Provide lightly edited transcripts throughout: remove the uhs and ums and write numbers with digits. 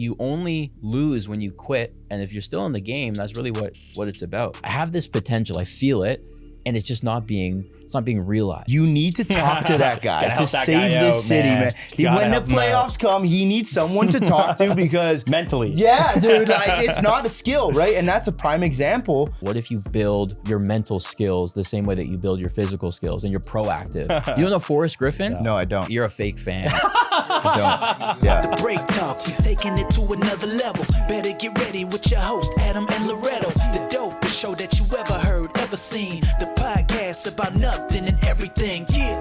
You only lose when you quit. And if you're still in the game, that's really what it's about. I have this potential, I feel it, and it's just not being realized. You need to talk to that guy to save this city, man. When the playoffs come, he needs someone to talk to because mentally. Yeah, dude, like it's not a skill, right? And that's a prime example. What if you build your mental skills the same way that you build your physical skills and you're proactive? You don't know Forrest Griffin? No, I don't. You're a fake fan. I don't. Yeah. The break talk, you're taking it to another level. Better get ready with your host, Adam and Loreto. The dopest show that you ever heard, ever seen. The podcast about nothing and everything. Yeah.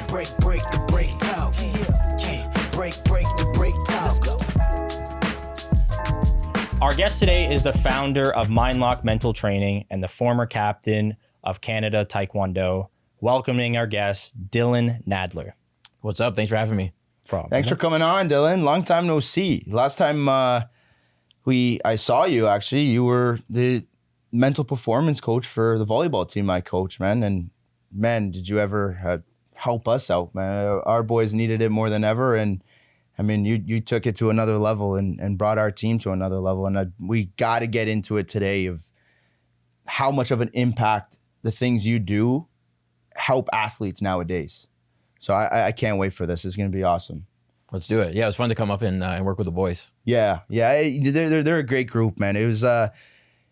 Break the break talk. Yeah. Break the break talk. Our guest today is the founder of MindLock Mental Training and the former captain of Canada Taekwondo. Welcoming our guest, Dylan Nadler. What's up? Thanks for having me. Thanks for coming on, Dylan. Long time no see. Last time I saw you, actually, you were the mental performance coach for the volleyball team I coach, man. And man, did you ever help us out, man? Our boys needed it more than ever. And I mean, you took it to another level and brought our team to another level. And we got to get into it today of how much of an impact the things you do help athletes nowadays. So I can't wait for this. It's going to be awesome. Let's do it. Yeah, it was fun to come up and work with the boys. Yeah. They're a great group, man. It was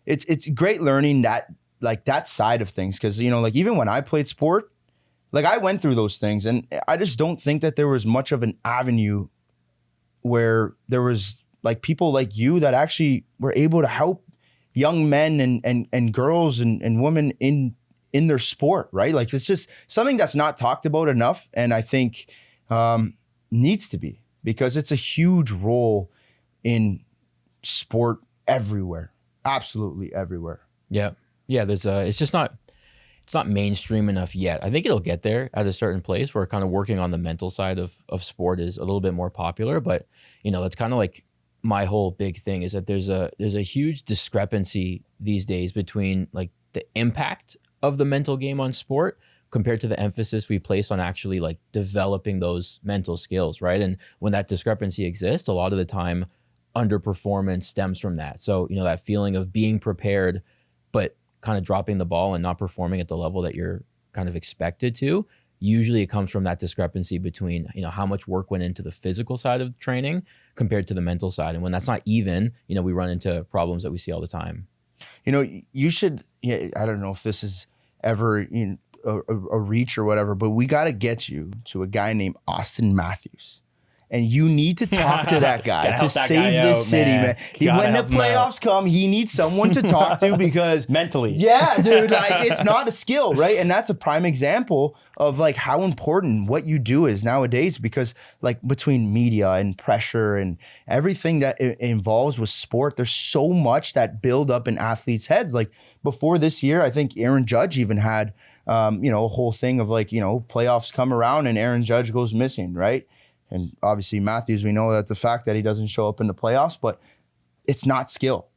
it's great learning that side of things because like even when I played sport, like I went through those things, and I just don't think that there was much of an avenue where there was like people like you that actually were able to help young men and girls and women in their sport, right? Like it's just something that's not talked about enough, and I think needs to be, because it's a huge role in sport everywhere, absolutely everywhere. Yeah. There's it's not mainstream enough yet. I think it'll get there at a certain place where kind of working on the mental side of sport is a little bit more popular. But that's kind of like my whole big thing is that there's a huge discrepancy these days between like the impact of the mental game on sport compared to the emphasis we place on actually like developing those mental skills, right? And when that discrepancy exists, a lot of the time underperformance stems from that. So, that feeling of being prepared, but kind of dropping the ball and not performing at the level that you're kind of expected to, usually it comes from that discrepancy between, how much work went into the physical side of the training compared to the mental side. And when that's not even, we run into problems that we see all the time. You should, I don't know if this is ever a reach or whatever, but we got to get you to a guy named Austin Matthews. And you need to talk to that guy to save this city, man. When the playoffs come, he needs someone to talk to because mentally. Yeah, dude, like it's not a skill, right? And that's a prime example of like how important what you do is nowadays, because like between media and pressure and everything that it involves with sport, there's so much that build up in athletes' heads. Like before this year, I think Aaron Judge even had a whole thing of like, playoffs come around and Aaron Judge goes missing, right? And obviously Matthews, we know that the fact that he doesn't show up in the playoffs, but it's not skill.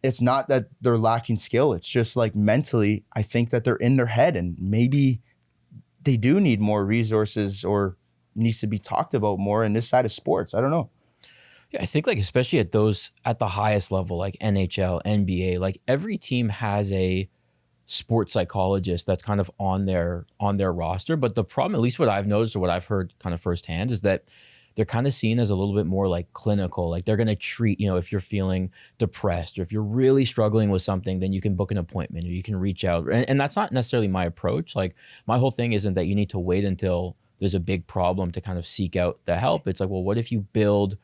It's not that they're lacking skill. It's just like mentally, I think that they're in their head, and maybe they do need more resources or needs to be talked about more in this side of sports. I don't know. Yeah, I think like especially at the highest level, like NHL, NBA, like every team has a sports psychologist that's kind of on their roster. But the problem, at least what I've noticed or what I've heard kind of firsthand, is that they're kind of seen as a little bit more like clinical. Like they're going to treat, if you're feeling depressed or if you're really struggling with something, then you can book an appointment or you can reach out. And that's not necessarily my approach. Like my whole thing isn't that you need to wait until there's a big problem to kind of seek out the help. It's like, well, what if you build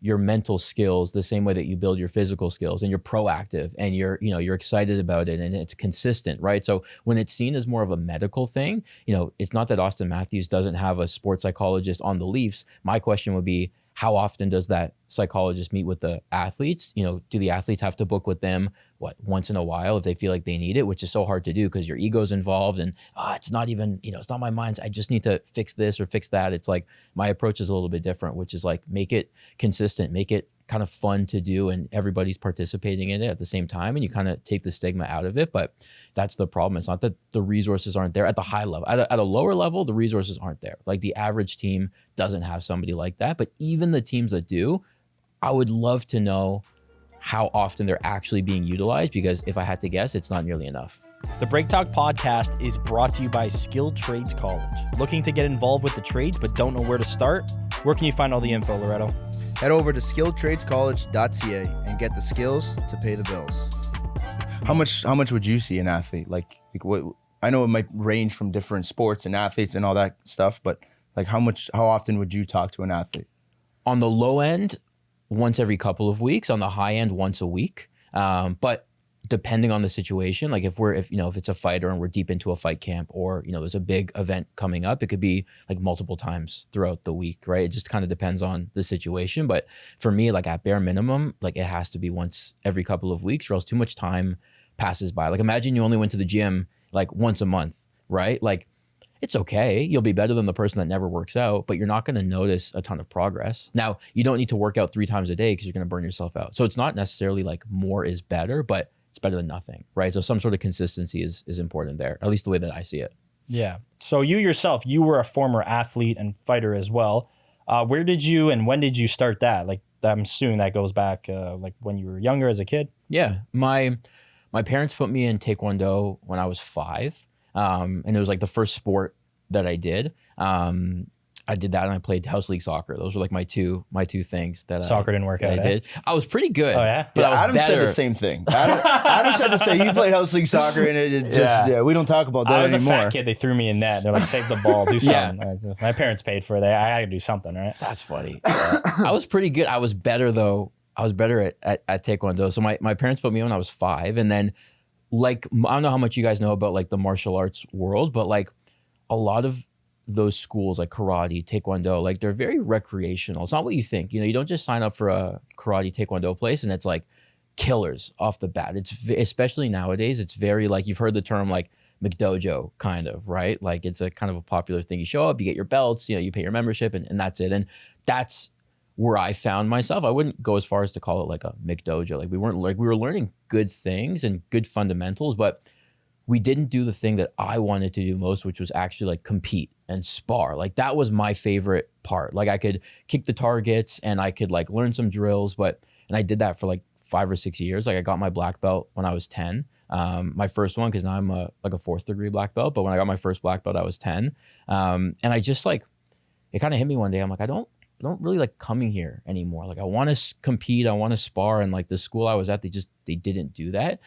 your mental skills the same way that you build your physical skills, and you're proactive and you're excited about it and it's consistent, right? So when it's seen as more of a medical thing, it's not that Austin Matthews doesn't have a sports psychologist on the Leafs. My question would be, how often does that psychologist meet with the athletes? Do the athletes have to book with them, once in a while if they feel like they need it, which is so hard to do because your ego's involved and it's not even, it's not my mind. I just need to fix this or fix that. It's like my approach is a little bit different, which is like make it consistent, make it kind of fun to do, and everybody's participating in it at the same time, and you kind of take the stigma out of it. But that's the problem. It's not that the resources aren't there at the high level. At a lower level, the resources aren't there. Like the average team doesn't have somebody like that, but even the teams that do I would love to know how often they're actually being utilized, because if I had to guess, it's not nearly enough. The Break Talk podcast is brought to you by Skilled Trades College. Looking to get involved with the trades but don't know where to start? Where can you find all the info, Loreto? Head over to skilledtradescollege.ca and get the skills to pay the bills. How much would you see an athlete? Like what? I know it might range from different sports and athletes and all that stuff, but like how often would you talk to an athlete? On the low end, once every couple of weeks. On the high end, once a week. But depending on the situation, like if it's a fighter and we're deep into a fight camp, or there's a big event coming up, it could be like multiple times throughout the week, right? It just kind of depends on the situation. But for me, like at bare minimum, like it has to be once every couple of weeks, or else too much time passes by. Like imagine you only went to the gym like once a month, right? Like it's okay. You'll be better than the person that never works out, but you're not going to notice a ton of progress. Now, you don't need to work out 3 times a day because you're going to burn yourself out. So it's not necessarily like more is better, but it's better than nothing, right? So some sort of consistency is important there, at least the way that I see it. Yeah. So you yourself, you were a former athlete and fighter as well. Where did you and when did you start that? Like I'm assuming that goes back like when you were younger as a kid. Yeah. My parents put me in Taekwondo when I was 5. And it was like the first sport that I did. I did that and I played house league soccer. Those were like my two things that soccer didn't work out. I did. I was pretty good. Oh yeah. But I was Adam said the same thing. Adam said the same. He played house league soccer and it just we don't talk about that I was anymore. a fat kid. They threw me in net. They're like, save the ball, do something. My parents paid for it. I had to do something, right? That's funny. I was pretty good. I was better though. I was better at Taekwondo. So my parents put me on when I was 5, and then like I don't know how much you guys know about like the martial arts world, but like a lot of those schools like karate, taekwondo, like they're very recreational. It's not what you think. You don't just sign up for a karate taekwondo place and it's like killers off the bat. It's especially nowadays, it's very like, you've heard the term like McDojo kind of, right? Like it's a kind of a popular thing. You show up, you get your belts, you pay your membership and that's it. And that's where I found myself. I wouldn't go as far as to call it like a McDojo. Like we were learning good things and good fundamentals, but we didn't do the thing that I wanted to do most, which was actually like compete and spar. Like that was my favorite part. Like I could kick the targets and I could like learn some drills, and I did that for like 5 or 6 years. Like I got my black belt when I was 10. My first one, because now I'm like a 4th degree black belt, but when I got my first black belt, I was 10. And I just like, it kind of hit me one day. I'm like, I don't really like coming here anymore. Like I want to compete, I want to spar, and like the school I was at, they didn't do that.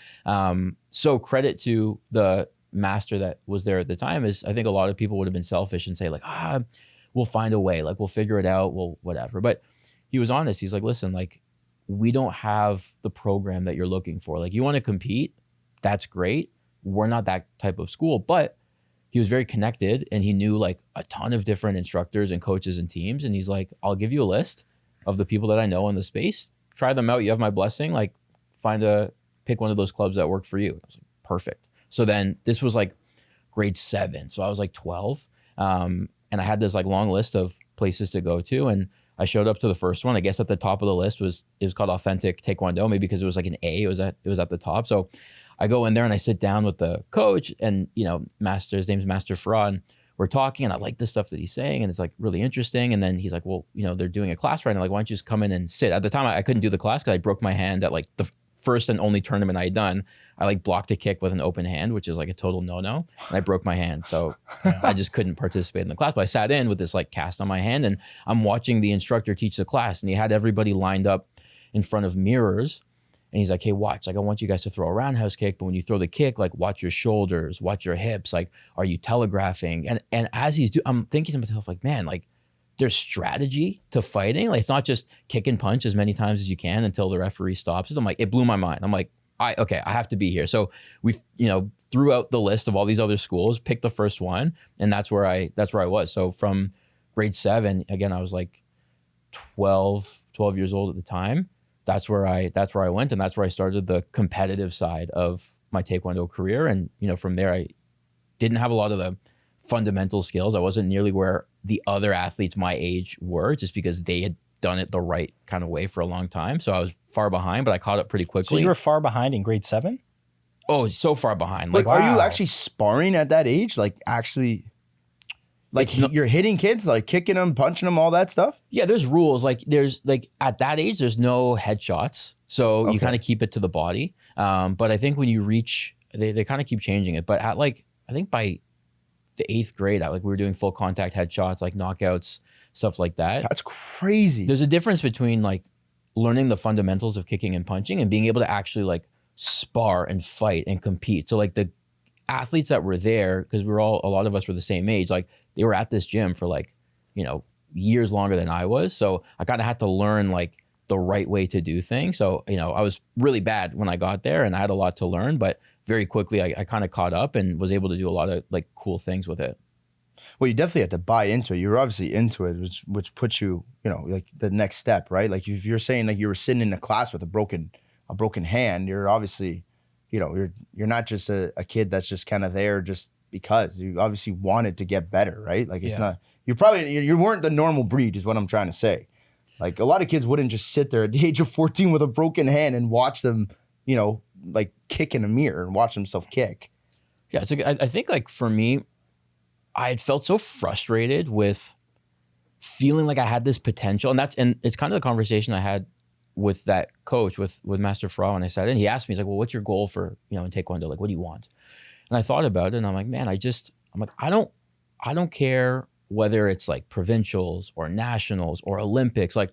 So credit to the master that was there at the time. Is I think a lot of people would have been selfish and say like, we'll find a way, like we'll figure it out, we'll whatever. But he was honest. He's like, listen, like we don't have the program that you're looking for. Like you want to compete, that's great. We're not that type of school, but he was very connected and he knew like a ton of different instructors and coaches and teams. And he's like, I'll give you a list of the people that I know in the space. Try them out. You have my blessing. Like pick one of those clubs that work for you. I was like, perfect. So then this was like grade 7. So I was like 12. And I had this like long list of places to go to. And I showed up to the first one. I guess at the top of the list was called Authentic Taekwondo, maybe because it was like an A. It was at the top. So I go in there and I sit down with the coach and, his name's Master Farad. And we're talking and I like the stuff that he's saying and it's like really interesting. And then he's like, well, they're doing a class right now. Like, why don't you just come in and sit? At the time, I couldn't do the class because I broke my hand at like the first and only tournament I had done. I like blocked a kick with an open hand, which is like a total no-no. And I broke my hand. So I just couldn't participate in the class. But I sat in with this like cast on my hand and I'm watching the instructor teach the class. And he had everybody lined up in front of mirrors. And he's like, hey, watch, like I want you guys to throw a roundhouse kick, but when you throw the kick, like watch your shoulders, watch your hips, like are you telegraphing? And as he's doing, I'm thinking to myself, like, man, like there's strategy to fighting. Like it's not just kick and punch as many times as you can until the referee stops it. I'm like, it blew my mind. I'm like, I have to be here. So we, threw out the list of all these other schools, picked the first one, and that's where I was. So from grade 7, again, I was like 12 years old at the time. That's where I went, and that's where I started the competitive side of my Taekwondo career. And from there, I didn't have a lot of the fundamental skills. I wasn't nearly where the other athletes my age were, just because they had done it the right kind of way for a long time. So I was far behind, but I caught up pretty quickly. So you were far behind in grade 7? Oh, so far behind. Like, are you actually sparring at that age? Like actually, Like you're hitting kids, like kicking them, punching them, all that stuff? Yeah, there's rules. Like there's like at that age, there's no headshots. So you kind of keep it to the body. But I think when you reach, they kind of keep changing it. But at like, I think by the 8th grade, we were doing full contact headshots, like knockouts, stuff like that. That's crazy. There's a difference between like learning the fundamentals of kicking and punching and being able to actually like spar and fight and compete. So like the athletes that were there, because a lot of us were the same age, like they were at this gym for like, years longer than I was. So I kind of had to learn like the right way to do things. So, I was really bad when I got there and I had a lot to learn, but very quickly I kind of caught up and was able to do a lot of like cool things with it. Well, you definitely had to buy into it. You were obviously into it, which puts you, like the next step, right? Like if you're saying like you were sitting in a class with a broken hand, you're obviously, you're not just a kid that's just kind of there just because. You obviously wanted to get better, right? Like it's not, you weren't the normal breed is what I'm trying to say. Like a lot of kids wouldn't just sit there at the age of 14 with a broken hand and watch them, like kick in a mirror and watch themselves kick. Yeah, I think like for me, I had felt so frustrated with feeling like I had this potential. And it's kind of the conversation I had with that coach, with Master Farah, when I sat in. He asked me, he's like, well, what's your goal for, in Taekwondo? Like, what do you want? And I thought about it and I'm like, man, I don't care whether it's like provincials or nationals or Olympics. Like,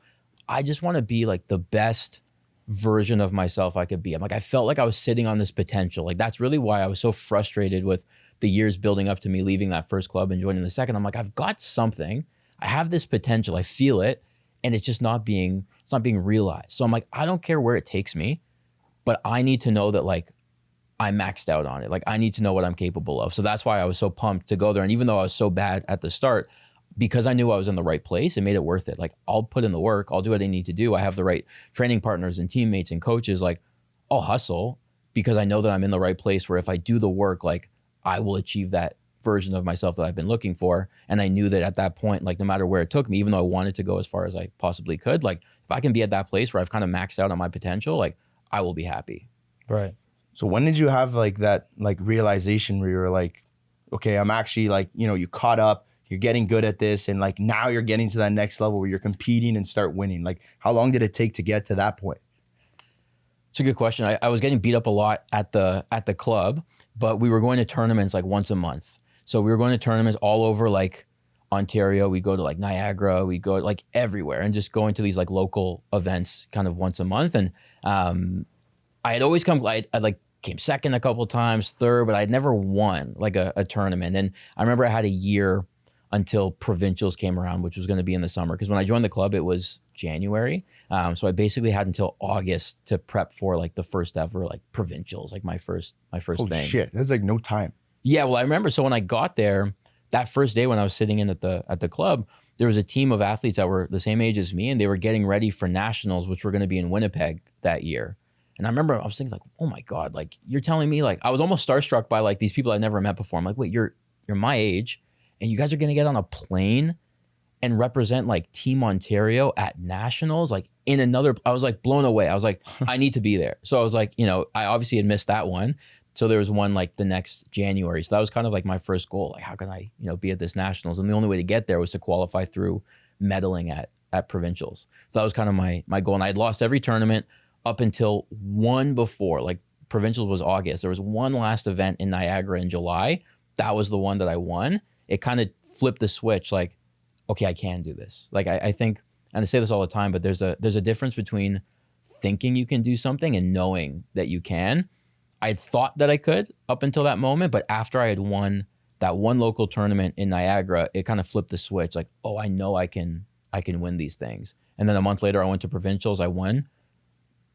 I just want to be like the best version of myself I could be. I felt like I was sitting on this potential. Like, that's really why I was so frustrated with the years building up to me leaving that first club and joining the second. I'm like, I've got something. I have this potential. I feel it. And it's just not being realized. So I'm like, I don't care where it takes me, but I need to know that like I maxed out on it. Like I need to know what I'm capable of. So that's why I was so pumped to go there. And even though I was so bad at the start, because I knew I was in the right place, it made it worth it. Like I'll put in the work. I'll do what I need to do. I have the right training partners and teammates and coaches. Like I'll hustle because I know that I'm in the right place where if I do the work, like I will achieve that version of myself that I've been looking for. And I knew that at that point, like no matter where it took me, even though I wanted to go as far as I possibly could, like if I can be at that place where I've kind of maxed out on my potential, like I will be happy. Right. So when did you have like that like realization where you were like, okay, I'm actually like, you caught up, you're getting good at this, and like now you're getting to that next level where you're competing and start winning? Like how long did it take to get to that point? It's a good question. I was getting beat up a lot at the club, but we were going to tournaments like once a month. So we were going to tournaments all over like Ontario. We go to like Niagara, we go like everywhere and just going to these like local events kind of once a month. And I had always I like came second a couple of times, third, but I'd never won like a tournament. And I remember I had a year until provincials came around, which was going to be in the summer. Because when I joined the club, it was January. So I basically had until August to prep for like the first ever like provincials, like my first Holy thing. Shit, that's like no time. Yeah, well, I remember. So when I got there, that first day when I was sitting in at the club, there was a team of athletes that were the same age as me, and they were getting ready for nationals, which were going to be in Winnipeg that year. And I remember I was thinking like, oh my God, like you're telling me, like I was almost starstruck by like these people I'd never met before. I'm like, wait, you're my age, and you guys are going to get on a plane and represent like Team Ontario at nationals, like in another. I was like blown away. I was like, I need to be there. So I was like, I obviously had missed that one. So there was one like the next January. So that was kind of like my first goal. Like, how can I, be at this nationals? And the only way to get there was to qualify through medaling at provincials. So that was kind of my goal. And I had lost every tournament up until one before. Like provincials was August. There was one last event in Niagara in July. That was the one that I won. It kind of flipped the switch. Like, okay, I can do this. Like I think, and I say this all the time, but there's a difference between thinking you can do something and knowing that you can. I had thought that I could up until that moment, but after I had won that one local tournament in Niagara, it kind of flipped the switch. Like, oh, I know I can win these things. And then a month later, I went to provincials. I won.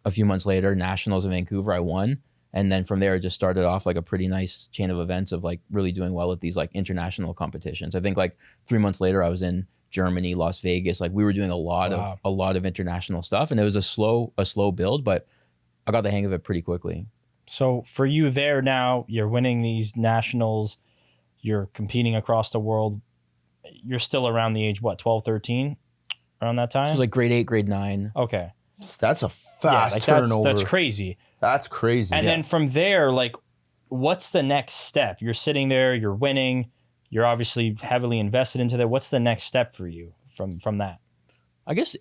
A few months later, nationals in Vancouver, I won. And then from there, it just started off like a pretty nice chain of events of like really doing well at these like international competitions. I think like 3 months later, I was in Germany, Las Vegas. Like we were doing a lot of international stuff, and it was a slow build, but I got the hang of it pretty quickly. So for you there now, you're winning these nationals, you're competing across the world. You're still around the age, what, 12, 13? Around that time? So it was like grade 8, grade 9. Okay. That's a fast turnover. That's crazy. That's crazy. And then from there, like, what's the next step? You're sitting there, you're winning, You're obviously heavily invested into that. What's the next step for you from that? I guess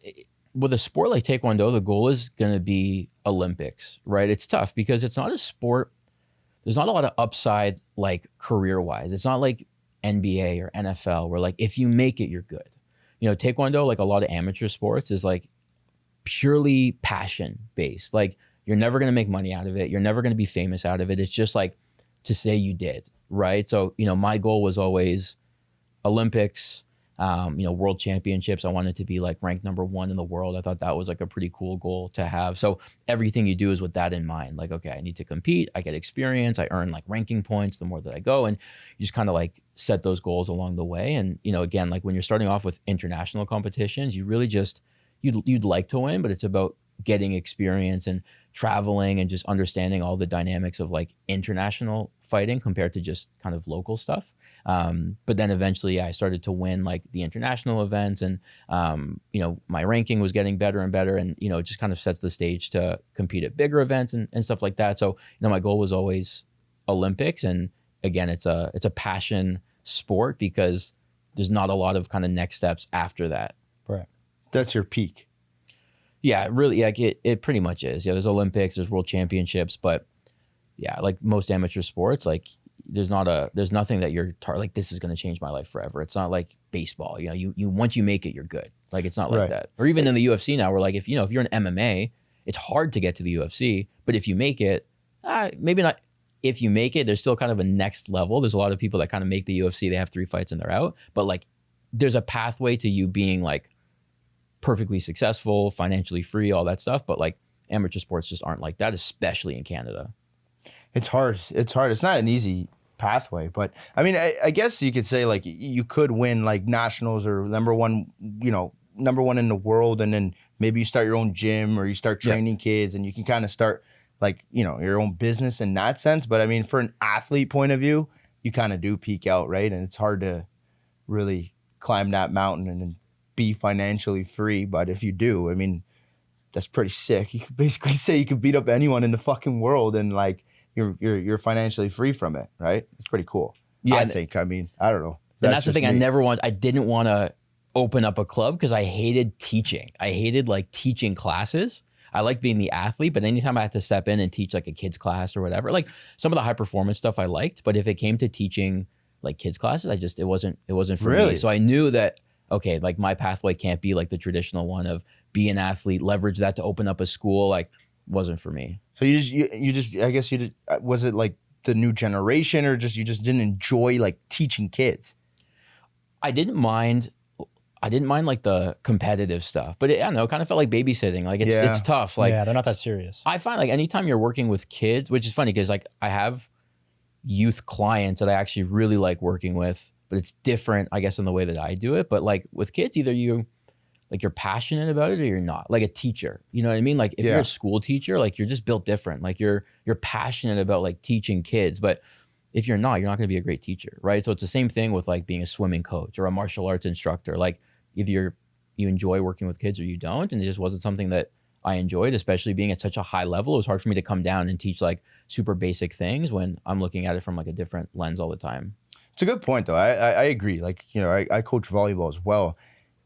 with a sport like Taekwondo, the goal is going to be Olympics, right? It's tough because it's not a sport. There's not a lot of upside like career wise. It's not like NBA or NFL where like if you make it, you're good. You know, Taekwondo, like a lot of amateur sports, is like purely passion based. Like you're never going to make money out of it. You're never going to be famous out of it. It's just like to say you did, right? So, you know, my goal was always Olympics, you know, world championships. I wanted to be like ranked #1 in the world. I thought that was like a pretty cool goal to have. So everything you do is with that in mind. Like, okay, I need to compete. I get experience. I earn like ranking points the more that I go. And you just kind of like set those goals along the way. And, you know, again, like when you're starting off with international competitions, you really just, you'd like to win, but it's about getting experience and traveling and just understanding all the dynamics of like international fighting compared to just kind of local stuff. But then eventually I started to win like the international events and, you know, my ranking was getting better and better and, you know, it just kind of sets the stage to compete at bigger events and stuff like that. So, you know, my goal was always Olympics. And again, it's a passion sport because there's not a lot of kind of next steps after that. Right. That's your peak. Yeah, really, like it pretty much is. Yeah, there's Olympics, there's world championships, but yeah, like most amateur sports, like there's nothing that you're like this is going to change my life forever. It's not like baseball. You know, you once you make it, you're good. Like it's not like Right. that. Or even in the UFC now, we're like if you're an MMA, it's hard to get to the UFC, but if you make it, maybe not. If you make it, there's still kind of a next level. There's a lot of people that kind of make the UFC. They have 3 fights and they're out, but like there's a pathway to you being like perfectly successful, financially free, all that stuff. But like amateur sports just aren't like that, especially in Canada. It's hard. It's hard. It's not an easy pathway, but I mean, I guess you could say like you could win like nationals or #1, you know, #1 in the world. And then maybe you start your own gym or you start training kids and you can kind of start like, you know, your own business in that sense. But I mean, for an athlete point of view, you kind of do peak out, right? And it's hard to really climb that mountain and then be financially free. But if you do, I mean, that's pretty sick. You could basically say you could beat up anyone in the fucking world and like you're financially free from it, right? It's pretty cool. Yeah, I think. I mean, I don't know. And that's the just thing. me. I didn't want to open up a club because I hated teaching. I hated like teaching classes. I like being the athlete, but anytime I had to step in and teach like a kids class or whatever, like some of the high performance stuff I liked, but if it came to teaching like kids classes, it wasn't for Really? me. So I knew that, okay, like my pathway can't be like the traditional one of be an athlete, leverage that to open up a school. Like wasn't for me. So you just I guess you did. Was it like the new generation or just you just didn't enjoy like teaching kids? I didn't mind like the competitive stuff, but I don't know, it kind of felt like babysitting. Like it's tough. Like yeah, they're not that serious. I find like anytime you're working with kids, which is funny because like I have youth clients that I actually really like working with, but it's different, I guess, in the way that I do it. But like with kids, either you're passionate about it or you're not. Like a teacher, you know what I mean? Like if you're a school teacher, like you're just built different. Like you're passionate about like teaching kids, but if you're not going to be a great teacher, right? So it's the same thing with like being a swimming coach or a martial arts instructor. Like either you enjoy working with kids or you don't, and it just wasn't something that I enjoyed, especially being at such a high level. It was hard for me to come down and teach like super basic things when I'm looking at it from like a different lens all the time. It's a good point though. I agree. Like, you know, I coach volleyball as well.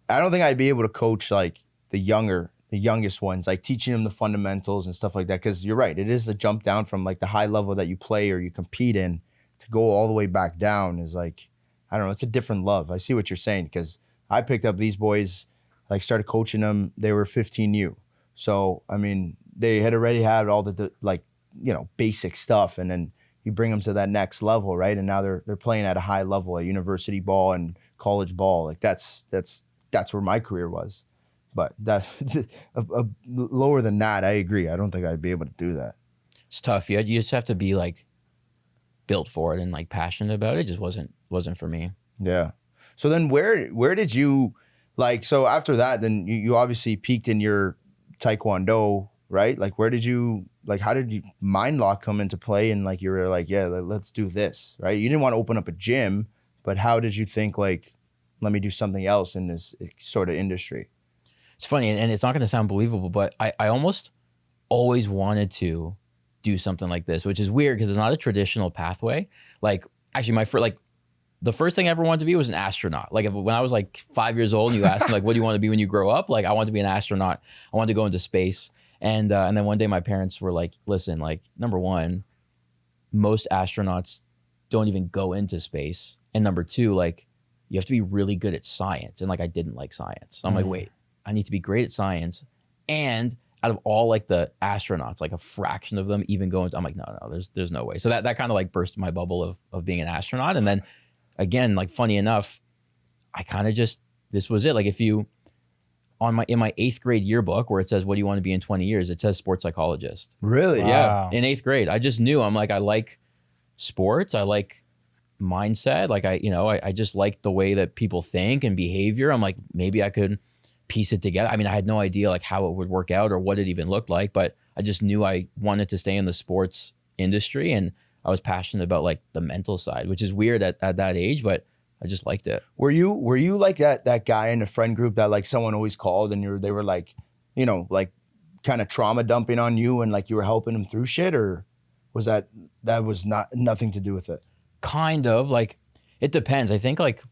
I don't think I'd be able to coach like the youngest ones, like teaching them the fundamentals and stuff like that. Cause you're right. It is the jump down from like the high level that you play or you compete in to go all the way back down is like, I don't know. It's a different love. I see what you're saying. Cause I picked up these boys, like started coaching them. They were 15U. So, I mean, they had already had all the like, you know, basic stuff. And then you bring them to that next level, right? And now they're playing at a high level at university ball and college ball. Like that's where my career was. But that lower than that, I agree. I don't think I'd be able to do that. It's tough. You just have to be like built for it and like passionate about it. It just wasn't for me. Yeah. So then where did you like, so after that, then you obviously peaked in your Taekwondo, right? Like where did you, like how did you MindLock come into play and like you were like, yeah, let's do this, right? You didn't want to open up a gym, but how did you think like, let me do something else in this sort of industry? It's funny, and it's not going to sound believable, but I almost always wanted to do something like this, which is weird because it's not a traditional pathway. Like actually my first, like the first thing I ever wanted to be was an astronaut. Like when I was like 5 years old and you asked me like, what do you want to be when you grow up? Like I wanted to be an astronaut. I wanted to go into space. And then one day my parents were like, listen, like number one, most astronauts don't even go into space. And number two, like you have to be really good at science. And like I didn't like science. So I'm like, wait, I need to be great at science. And out of all like the astronauts, like a fraction of them even go into, I'm like, no, there's no way. So that kind of like burst my bubble of being an astronaut. And then again, like funny enough, I kind of just, this was it. Like if you, in my 8th grade yearbook where it says, what do you want to be in 20 years? It says sports psychologist. Really? Wow. Yeah. In 8th grade, I just knew, I'm like, I like sports. I like mindset. Like I just like the way that people think and behavior. I'm like, maybe I could piece it together. I mean, I had no idea like how it would work out or what it even looked like, but I just knew I wanted to stay in the sports industry. And I was passionate about like the mental side, which is weird at that age, but I just liked it. Were you like that guy in the friend group that like someone always called and they were like, you know, like kind of trauma dumping on you and like you were helping them through shit, or was that was nothing to do with it? Kind of, like it depends. I think like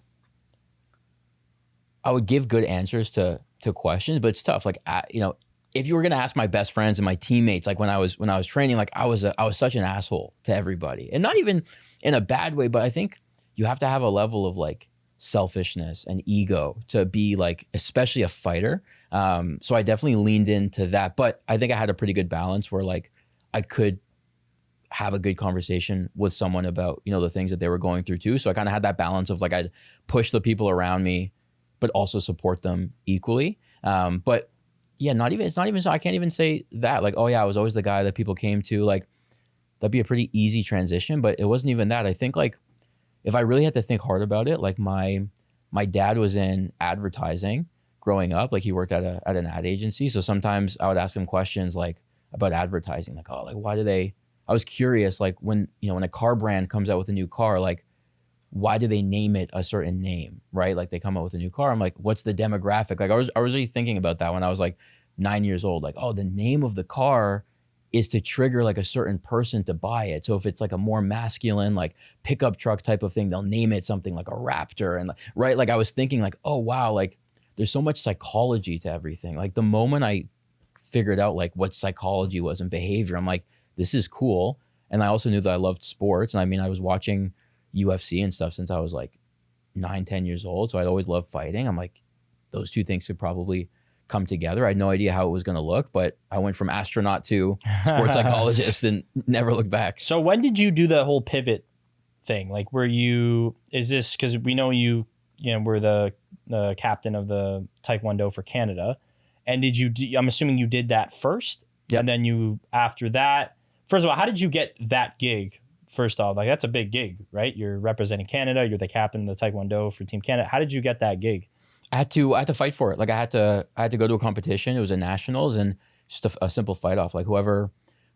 I would give good answers to questions, but it's tough. Like you know, if you were gonna ask my best friends and my teammates, like when I was training, like I was such an asshole to everybody, and not even in a bad way, but I think you have to have a level of like selfishness and ego to be like, especially a fighter. So I definitely leaned into that, but I think I had a pretty good balance where like I could have a good conversation with someone about, you know, the things that they were going through too. So I kind of had that balance of like, I'd push the people around me, but also support them equally. But yeah, it's not even so, I can't even say that like, oh yeah, I was always the guy that people came to. Like that'd be a pretty easy transition, but it wasn't even that. I think like, if I really had to think hard about it, like my dad was in advertising growing up. Like he worked at an ad agency. So sometimes I would ask him questions like about advertising, like, oh, like why do they, I was curious, like when a car brand comes out with a new car, like why do they name it a certain name, right? Like they come out with a new car. I'm like, what's the demographic? Like I was really thinking about that when I was like 9 years old, like, oh, the name of the car is to trigger like a certain person to buy it. So if it's like a more masculine, like pickup truck type of thing, they'll name it something like a Raptor. And right, like I was thinking like, oh wow, like there's so much psychology to everything. Like the moment I figured out like what psychology was and behavior, I'm like, this is cool. And I also knew that I loved sports. And I mean, I was watching UFC and stuff since I was like 9-10 years old. So I'd always loved fighting. I'm like, those two things could probably come together. I had no idea how it was going to look, but I went from astronaut to sports psychologist and never looked back. So when did you do the whole pivot thing? Like, is this, because we know you were the captain of the Taekwondo for Canada. And I'm assuming you did that first. Yep. And then after that, first of all, how did you get that gig? First off, like that's a big gig, right? You're representing Canada. You're the captain of the Taekwondo for Team Canada. How did you get that gig? I had to fight for it. Like I had to go to a competition. It was a nationals and just a simple fight off. Like whoever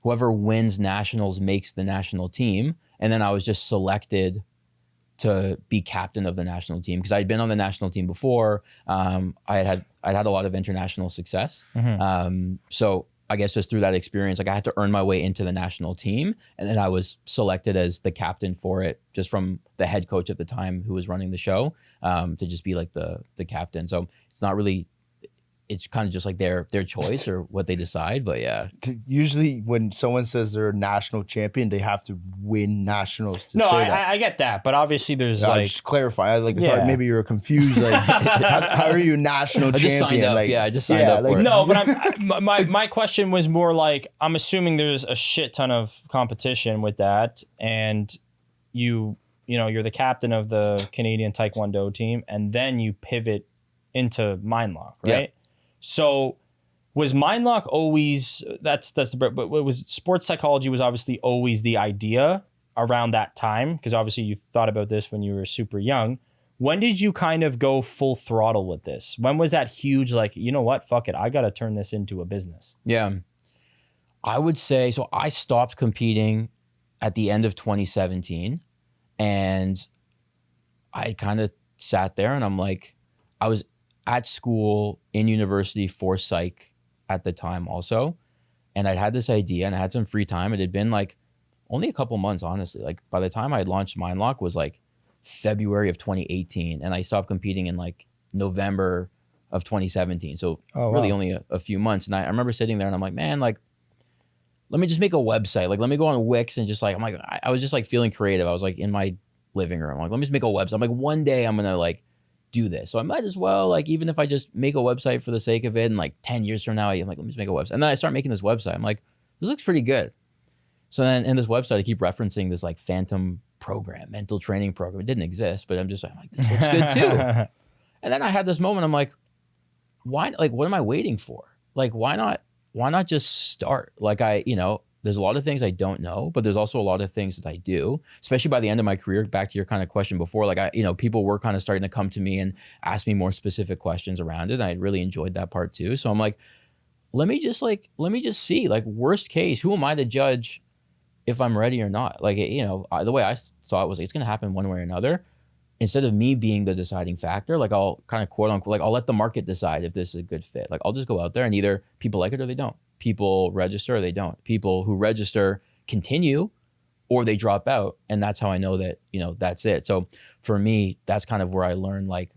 wins nationals makes the national team. And then I was just selected to be captain of the national team because I'd been on the national team before. I'd had a lot of international success. Mm-hmm. So I guess just through that experience, like I had to earn my way into the national team. And then I was selected as the captain for it, just from the head coach at the time who was running the show, to just be like the captain. So it's not really, it's kind of just like their choice or what they decide. But yeah. Usually when someone says they're a national champion, they have to win nationals to say that. I get that. But obviously there's just clarify. I thought maybe you were confused. Like, how are you a national champion? Just signed up. Like, I just signed up for it. No, but my question was more like, I'm assuming there's a shit ton of competition with that. And you're the captain of the Canadian Taekwondo team. And then you pivot into MindLock, right? Yeah. So was MindLock always, but was sports psychology was obviously always the idea around that time? Because obviously you thought about this when you were super young. When did you kind of go full throttle with this? When was that huge, like, you know what, fuck it, I got to turn this into a business? Yeah. I would say, so I stopped competing at the end of 2017 and I kind of sat there and I'm like, I was at school in university for psych at the time also. And I'd had this idea and I had some free time. It had been like only a couple months, honestly. Like by the time I had launched MindLock was like February of 2018, and I stopped competing in like November of 2017. So really only a few months. And I remember sitting there and I'm like, man, like, let me just make a website. Like, let me go on Wix and just like, I'm like, I was just like feeling creative. I was like in my living room. I'm like, let me just make a website. I'm like, one day I'm going to like do this. So I might as well, like, even if I just make a website for the sake of it, and like 10 years from now, I'm like, let me just make a website. And then I start making this website. I'm like, this looks pretty good. So then in this website, I keep referencing this like phantom program, mental training program. It didn't exist, but I'm just like, this looks good too. And then I had this moment. I'm like, why? Like, what am I waiting for? Like, why not just start? Like, there's a lot of things I don't know, but there's also a lot of things that I do, especially by the end of my career. Back to your kind of question before, like people were kind of starting to come to me and ask me more specific questions around it. And I really enjoyed that part too. So I'm like, let me just see, like, worst case, who am I to judge if I'm ready or not? Like, the way I saw it was like, it's going to happen one way or another. Instead of me being the deciding factor, like, I'll kind of quote unquote, like, I'll let the market decide if this is a good fit. Like, I'll just go out there and either people like it or they don't. People register or they don't. People who register continue or they drop out. And that's how I know that, that's it. So for me, that's kind of where I learned, like,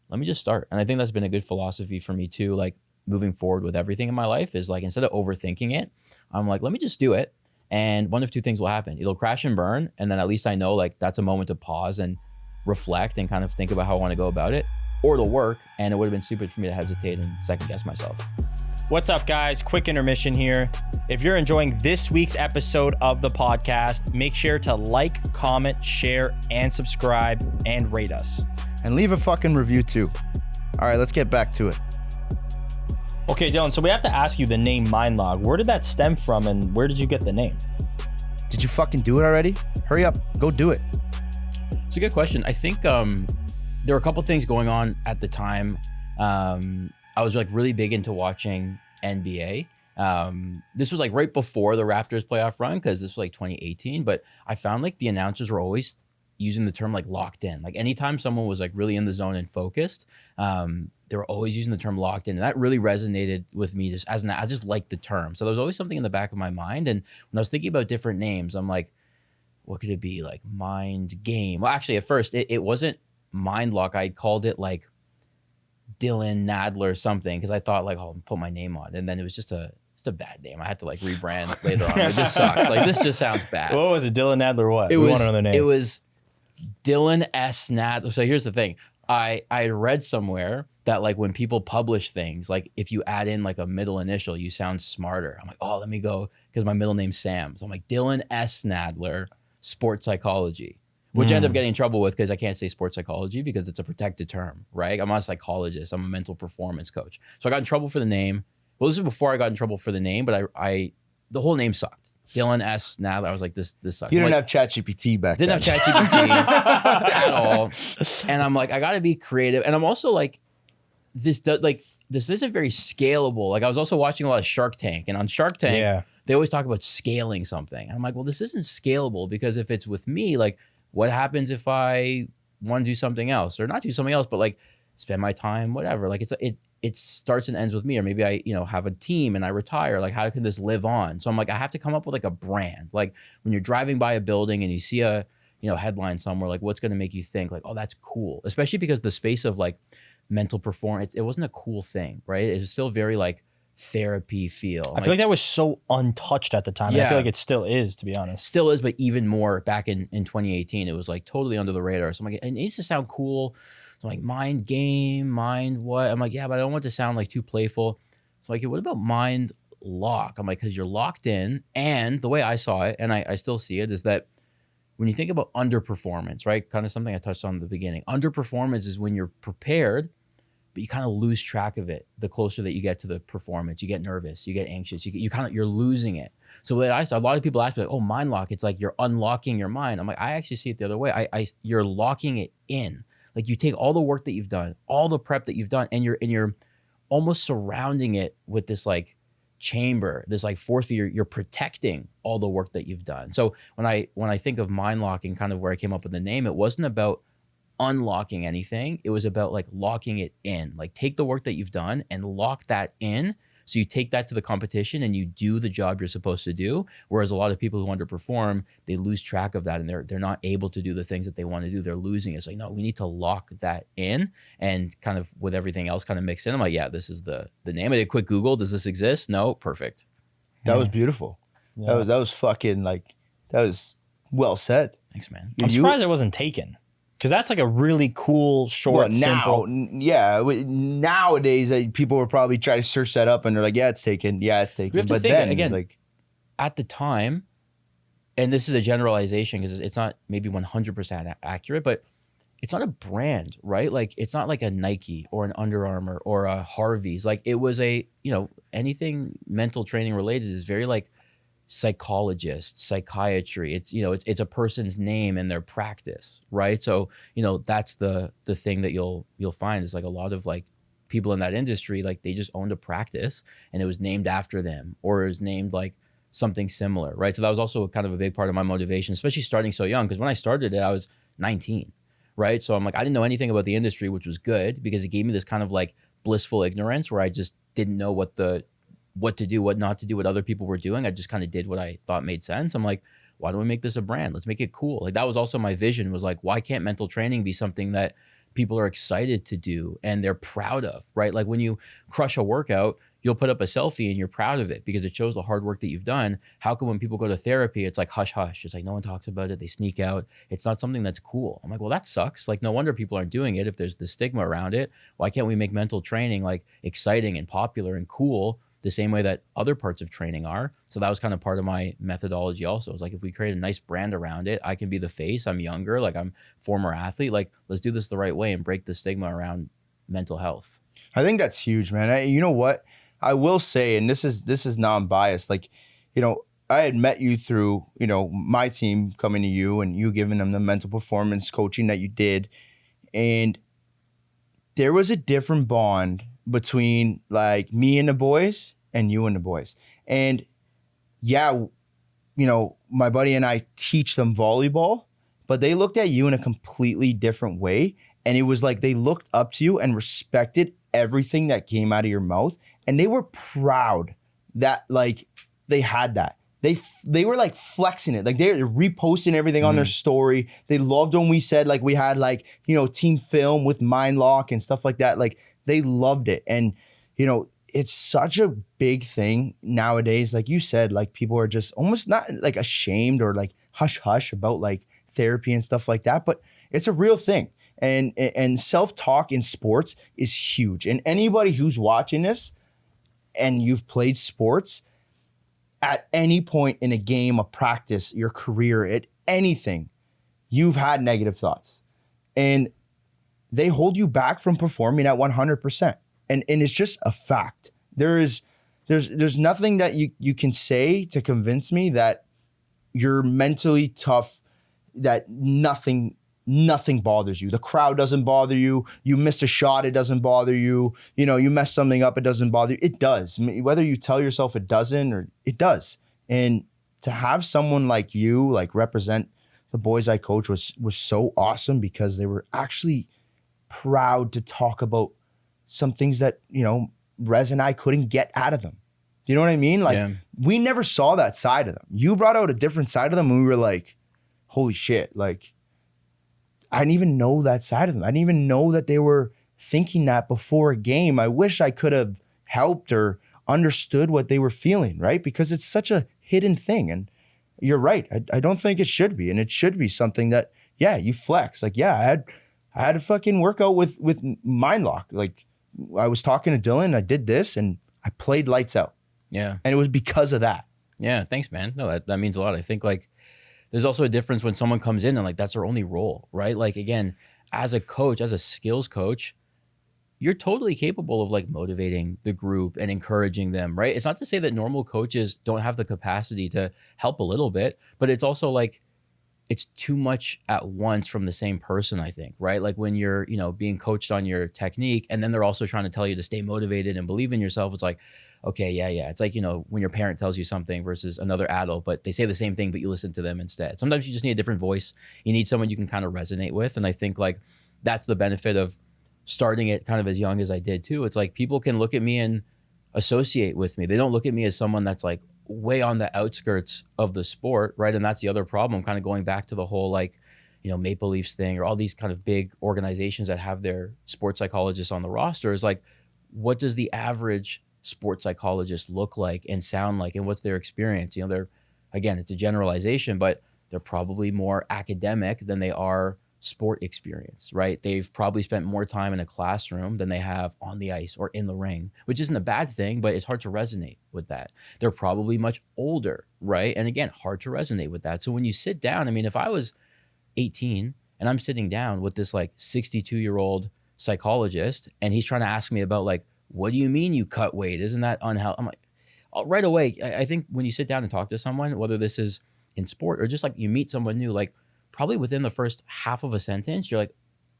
let me just start. And I think that's been a good philosophy for me too. Like, moving forward with everything in my life is like, instead of overthinking it, I'm like, let me just do it. And one of two things will happen. It'll crash and burn. And then at least I know, like, that's a moment to pause and reflect and kind of think about how I want to go about it, or it'll work. And it would have been stupid for me to hesitate and second guess myself. What's up, guys? Quick intermission here. If you're enjoying this week's episode of the podcast, make sure to like, comment, share, and subscribe, and rate us. And leave a fucking review too. All right, let's get back to it. Okay, Dylan, so we have to ask you the name MindLock. Where did that stem from, and where did you get the name? Did you fucking do it already? Hurry up, go do it. It's a good question. I think there were a couple things going on at the time. I was like really big into watching NBA. This was like right before the Raptors playoff run, because this was like 2018. But I found like the announcers were always using the term like locked in. Like, anytime someone was like really in the zone and focused, they were always using the term locked in. And that really resonated with me I just liked the term. So there was always something in the back of my mind. And when I was thinking about different names, I'm like, what could it be? Like Mind Game. Well, actually, at first, it wasn't MindLock. I called it like Dylan Nadler something, because I thought like, I'll put my name on. And then it was just a bad name. I had to like rebrand later on. Like, this sucks. Like, this just sounds bad. What was it? Dylan Nadler what? We want another name. It was Dylan S. Nadler. So here's the thing. I read somewhere that like when people publish things, like if you add in like a middle initial, you sound smarter. I'm like, oh, let me go, because my middle name's Sam. So I'm like, Dylan S. Nadler, sports psychology, which I end up getting in trouble with because I can't say sports psychology because it's a protected term, right? I'm not a psychologist. I'm a mental performance coach. So I got in trouble for the name. Well, this is before I got in trouble for the name, but the whole name sucked. Dylan S. Nadler. I was like, this sucks. You didn't have ChatGPT back then. Didn't have ChatGPT at all. And I'm like, I got to be creative. And I'm also like, this isn't very scalable. Like, I was also watching a lot of Shark Tank, and on Shark Tank, they always talk about scaling something. And I'm like, well, this isn't scalable, because if it's with me, like, what happens if I want to do something else, or not do something else, but like spend my time, whatever. Like, it starts and ends with me, or maybe I, have a team and I retire. Like, how can this live on? So I'm like, I have to come up with like a brand. Like, when you're driving by a building and you see a, headline somewhere, like, what's going to make you think like, oh, that's cool. Especially because the space of like mental performance, it wasn't a cool thing, right? It was still very like therapy feel. I feel like that was so untouched at the time. Yeah. And I feel like it still is, to be honest. Still is, but even more back in 2018, it was like totally under the radar. So I'm like, it needs to sound cool. So I'm like, Mind Game, Mind what? I'm like, yeah, but I don't want it to sound like too playful. So like, what about Mind Lock? I'm like, because you're locked in. And the way I saw it, and I still see it, is that when you think about underperformance, right? Kind of something I touched on at the beginning. Underperformance is when you're prepared, but you kind of lose track of it. The closer that you get to the performance, you get nervous, you get anxious, you're losing it. So what I saw, a lot of people ask me, like, oh, mind lock, it's like you're unlocking your mind. I'm like, I actually see it the other way. You're locking it in. Like, you take all the work that you've done, all the prep that you've done, and you're almost surrounding it with this like chamber, this like force field. You're protecting all the work that you've done. So when I think of mind locking, kind of where I came up with the name, it wasn't about unlocking anything. It was about like locking it in. Like, take the work that you've done and lock that in, So you take that to the competition and you do the job you're supposed to do. Whereas a lot of people who underperform, they lose track of that and they're not able to do the things that they want to do. They're losing. It's like, no, we need to lock that in, and kind of with everything else kind of mixed in. I'm like, yeah, this is the name. I did a quick Google. Does this exist? No, perfect. That was beautiful. Yeah. That was fucking like, that was well said. Thanks, man. I'm surprised it wasn't taken, because that's like a really cool, short, simple. Nowadays people would probably try to search that up and they're like, yeah, it's taken. Yeah, it's taken. We have to But think, then again, it's like, at the time, and this is a generalization because it's not maybe 100% accurate, but it's not a brand, right? Like it's not like a Nike or an Under Armour or a Harvey's. Like it was anything mental training related is very like psychologist, psychiatry. It's a person's name and their practice, right? So, that's the thing that you'll find is like a lot of like people in that industry, like they just owned a practice and it was named after them, or it was named like something similar, right? So that was also kind of a big part of my motivation, especially starting so young, because when I started it, I was 19, right? So I'm like, I didn't know anything about the industry, which was good because it gave me this kind of like blissful ignorance where I just didn't know what to do, what not to do, what other people were doing. I just kind of did what I thought made sense. I'm like, why don't we make this a brand? Let's make it cool. Like that was also my vision, was like, why can't mental training be something that people are excited to do and they're proud of, right? Like when you crush a workout, you'll put up a selfie and you're proud of it because it shows the hard work that you've done. How come when people go to therapy, it's like hush hush? It's like no one talks about it. They sneak out. It's not something that's cool. I'm like, well, that sucks. Like no wonder people aren't doing it if there's the stigma around it. Why can't we make mental training like exciting and popular and cool the same way that other parts of training are? So that was kind of part of my methodology also. It's like, if we create a nice brand around it, I can be the face. I'm younger, like I'm former athlete. Like let's do this the right way and break the stigma around mental health. I think that's huge, man. You know what? I will say, and this is non-biased, like, I had met you through, my team coming to you and you giving them the mental performance coaching that you did. And there was a different bond between like me and the boys and you and the boys. And yeah, my buddy and I teach them volleyball, but they looked at you in a completely different way. And it was like they looked up to you and respected everything that came out of your mouth. And they were proud that like they had that. They were like flexing it. Like they're reposting everything on their story. They loved when we said like we had like, team film with MindLock and stuff like that. Like they loved it. And, it's such a big thing nowadays. Like you said, like people are just almost not like ashamed or like hush hush about like therapy and stuff like that. But it's a real thing. And self-talk in sports is huge. And anybody who's watching this and you've played sports, at any point in a game, a practice, your career, at anything, you've had negative thoughts. And they hold you back from performing at 100%. And it's just a fact. There's nothing that you can say to convince me that you're mentally tough, that nothing bothers you. The crowd doesn't bother you. You missed a shot, it doesn't bother you. You messed something up, it doesn't bother you. It does. Whether you tell yourself it doesn't, or it does. And to have someone like you like represent the boys I coach was so awesome, because they were actually proud to talk about some things that, Rez and I couldn't get out of them. Do you know what I mean? Like we never saw that side of them. You brought out a different side of them and we were like, holy shit, like I didn't even know that side of them. I didn't even know that they were thinking that before a game. I wish I could have helped or understood what they were feeling, right? Because it's such a hidden thing. And you're right. I don't think it should be. And it should be something that, you flex. Like, I had a fucking workout with MindLock. Like I was talking to Dylan, I did this and I played lights out. Yeah. And it was because of that. Yeah. Thanks, man. No, that means a lot. I think like there's also a difference when someone comes in and like that's their only role, right? Like again, as a coach, as a skills coach, you're totally capable of like motivating the group and encouraging them, right? It's not to say that normal coaches don't have the capacity to help a little bit, but it's also like it's too much at once from the same person, I think, right? Like when you're, being coached on your technique and then they're also trying to tell you to stay motivated and believe in yourself. It's like, okay, yeah. It's like, when your parent tells you something versus another adult, but they say the same thing, but you listen to them instead. Sometimes you just need a different voice. You need someone you can kind of resonate with. And I think like that's the benefit of starting it kind of as young as I did too. It's like people can look at me and associate with me. They don't look at me as someone that's like way on the outskirts of the sport, right? And that's the other problem, kind of going back to the whole like, Maple Leafs thing, or all these kind of big organizations that have their sports psychologists on the roster, is like, what does the average sports psychologist look like and sound like, and what's their experience? They're, again, it's a generalization, but they're probably more academic than they are sport experience, right? They've probably spent more time in a classroom than they have on the ice or in the ring, which isn't a bad thing, but it's hard to resonate with that. They're probably much older, right? And again, hard to resonate with that. So when you sit down, I mean, if I was 18 and I'm sitting down with this like 62-year-old psychologist and he's trying to ask me about like, what do you mean you cut weight? Isn't that unhealthy? I'm like, right away, I think when you sit down and talk to someone, whether this is in sport or just like you meet someone new, like probably within the first half of a sentence, you're like,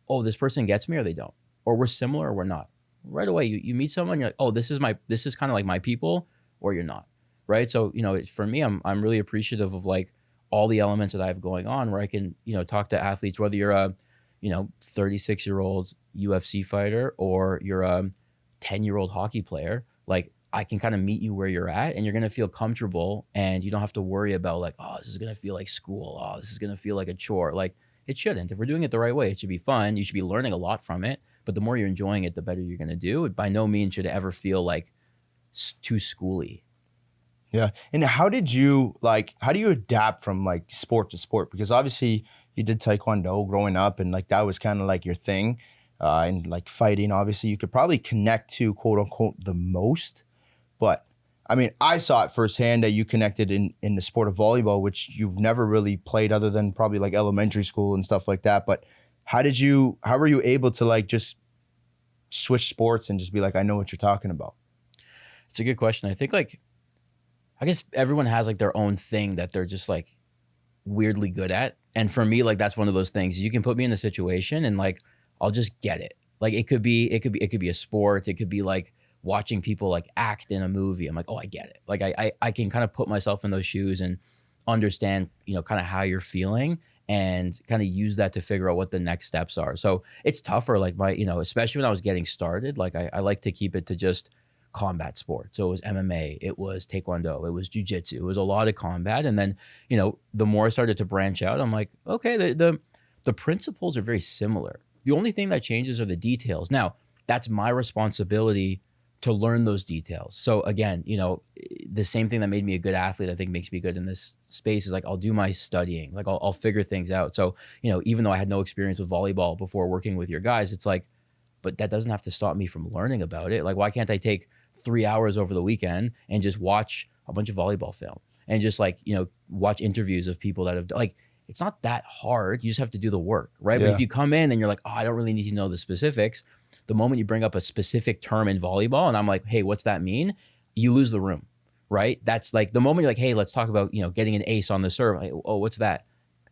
oh, this person gets me or they don't, or we're similar or we're not. Right away, you meet someone, you're like, oh, this is kind of like my people, or you're not, right? So, for me, I'm really appreciative of like all the elements that I have going on where I can, talk to athletes, whether you're a, 36-year-old UFC fighter or you're a 10-year-old hockey player, like I can kind of meet you where you're at and you're going to feel comfortable and you don't have to worry about like, oh, this is going to feel like school. Oh, this is going to feel like a chore. Like it shouldn't. If we're doing it the right way, it should be fun. You should be learning a lot from it, but the more you're enjoying it, the better you're going to do. It by no means should it ever feel like too schooly. Yeah. And how do you adapt from like sport to sport? Because obviously you did Taekwondo growing up and like that was kind of like your thing. And like fighting, obviously you could probably connect to quote unquote the most. But I mean, I saw it firsthand that you connected in the sport of volleyball, which you've never really played other than probably like elementary school and stuff like that. But how were you able to like just switch sports and just be like, I know what you're talking about? It's a good question. I guess everyone has like their own thing that they're just like weirdly good at. And for me, like that's one of those things. You can put me in a situation and like I'll just get it. Like it could be a sport. It could be like watching people like act in a movie. I'm like, oh, I get it. Like I can kind of put myself in those shoes and understand, kind of how you're feeling and kind of use that to figure out what the next steps are. So it's tougher, like especially when I was getting started, like I like to keep it to just combat sports. So it was MMA, it was Taekwondo, it was jiu-jitsu, it was a lot of combat. And then, the more I started to branch out, I'm like, okay, the principles are very similar. The only thing that changes are the details. Now, that's my responsibility to learn those details. So again, the same thing that made me a good athlete, I think makes me good in this space is like, I'll do my studying, like I'll figure things out. So, even though I had no experience with volleyball before working with your guys, it's like, but that doesn't have to stop me from learning about it. Like, why can't I take 3 hours over the weekend and just watch a bunch of volleyball film and just like, watch interviews of people that have like, it's not that hard. You just have to do the work, right? Yeah. But if you come in and you're like, oh, I don't really need to know the specifics. The moment you bring up a specific term in volleyball and I'm like, hey, what's that mean? You lose the room, right? That's like the moment you're like, hey, let's talk about, getting an ace on the serve. Like, oh, what's that?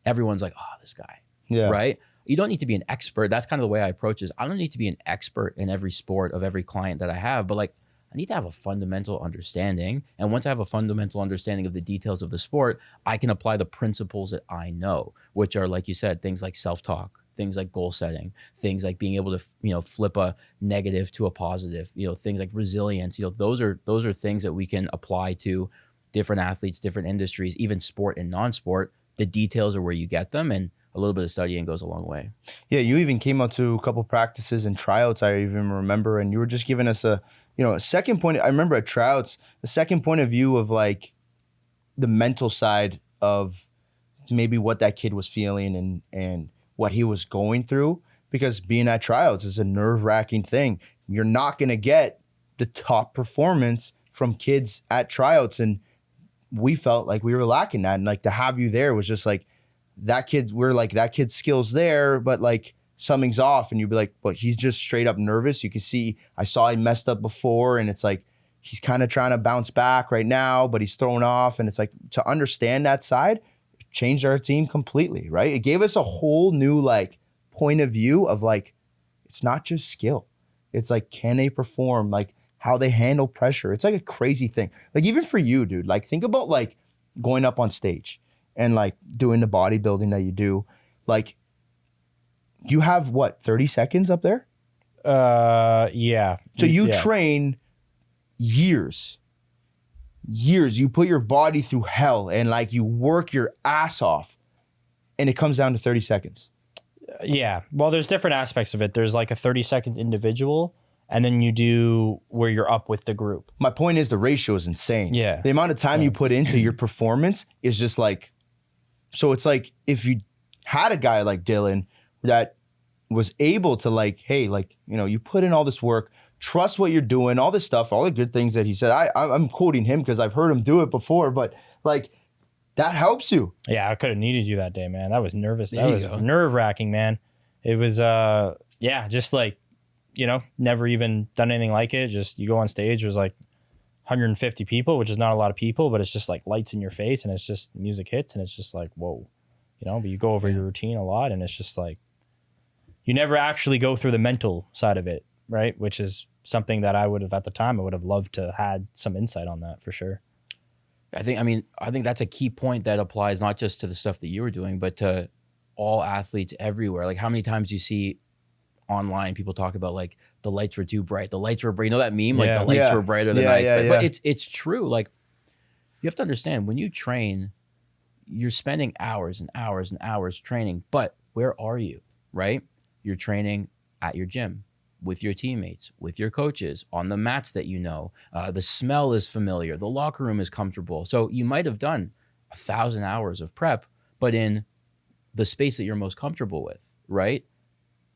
Everyone's like, oh, this guy, right? You don't need to be an expert. That's kind of the way I approach this. I don't need to be an expert in every sport of every client that I have, but like I need to have a fundamental understanding. And once I have a fundamental understanding of the details of the sport, I can apply the principles that I know, which are, like you said, things like self-talk, things like goal setting, things like being able to, flip a negative to a positive, things like resilience. Those are things that we can apply to different athletes, different industries, even sport and non-sport. The details are where you get them, and a little bit of studying goes a long way. Yeah, you even came out to a couple practices and tryouts, I even remember, and you were just giving us a second point. I remember at tryouts, a second point of view of like the mental side of maybe what that kid was feeling and what he was going through, because being at tryouts is a nerve-wracking thing. You're not going to get the top performance from kids at tryouts, and we felt like we were lacking that. And like to have you there was just like, that kid's skills there, but like something's off, and you'd be like, well, he's just straight up nervous. You can see, I saw he messed up before, and it's like, he's kind of trying to bounce back right now, but he's thrown off. And it's like, to understand that side, it changed our team completely, right? It gave us a whole new like point of view of like, it's not just skill. It's like, can they perform? Like how they handle pressure. It's like a crazy thing. Like even for you, dude, like think about like going up on stage and like doing the bodybuilding that you do. Like, you have what, 30 seconds up there? Yeah. So you train years, you put your body through hell and like you work your ass off and it comes down to 30 seconds. Yeah. Well, there's different aspects of it. There's like a 30-second individual, and then you do where you're up with the group. My point is the ratio is insane. Yeah. The amount of time you put into your performance is just like, so it's like if you had a guy like Dylan that was able to like, hey, like, you know, you put in all this work, trust what you're doing, all this stuff, all the good things that he said. I'm quoting him because I've heard him do it before, but like that helps you. Yeah, I could have needed you that day, man. That was nervous. There That you was go. nerve-wracking, man. It was, just like, you know, never even done anything like it. Just you go on stage, there's like 150 people, which is not a lot of people, but it's just like lights in your face and it's just music hits and it's just like, whoa, you know, but you go over your routine a lot and it's just like, you never actually go through the mental side of it, right? Which is something that I would have, at the time, I would have loved to had some insight on that for sure. I think that's a key point that applies not just to the stuff that you were doing, but to all athletes everywhere. Like how many times you see online people talk about like the lights were too bright, the lights were bright. You know that meme? Like the lights were brighter than I expected. But it's true. Like you have to understand when you train, you're spending hours and hours and hours training. But where are you? Right? You're training at your gym, with your teammates, with your coaches, on the mats that you know. The smell is familiar. The locker room is comfortable. So you might have done 1,000 hours of prep, but in the space that you're most comfortable with, right?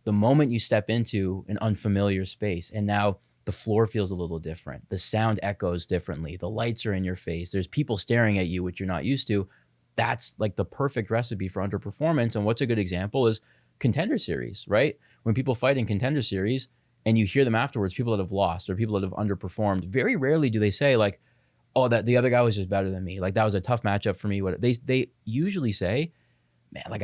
The moment you step into an unfamiliar space and now the floor feels a little different, the sound echoes differently, the lights are in your face, there's people staring at you, which you're not used to. That's like the perfect recipe for underperformance. And what's a good example is Contender Series, right? When people fight in Contender Series and you hear them afterwards, people that have lost or people that have underperformed, very rarely do they say like, oh, that the other guy was just better than me. Like that was a tough matchup for me. What they usually say, man, like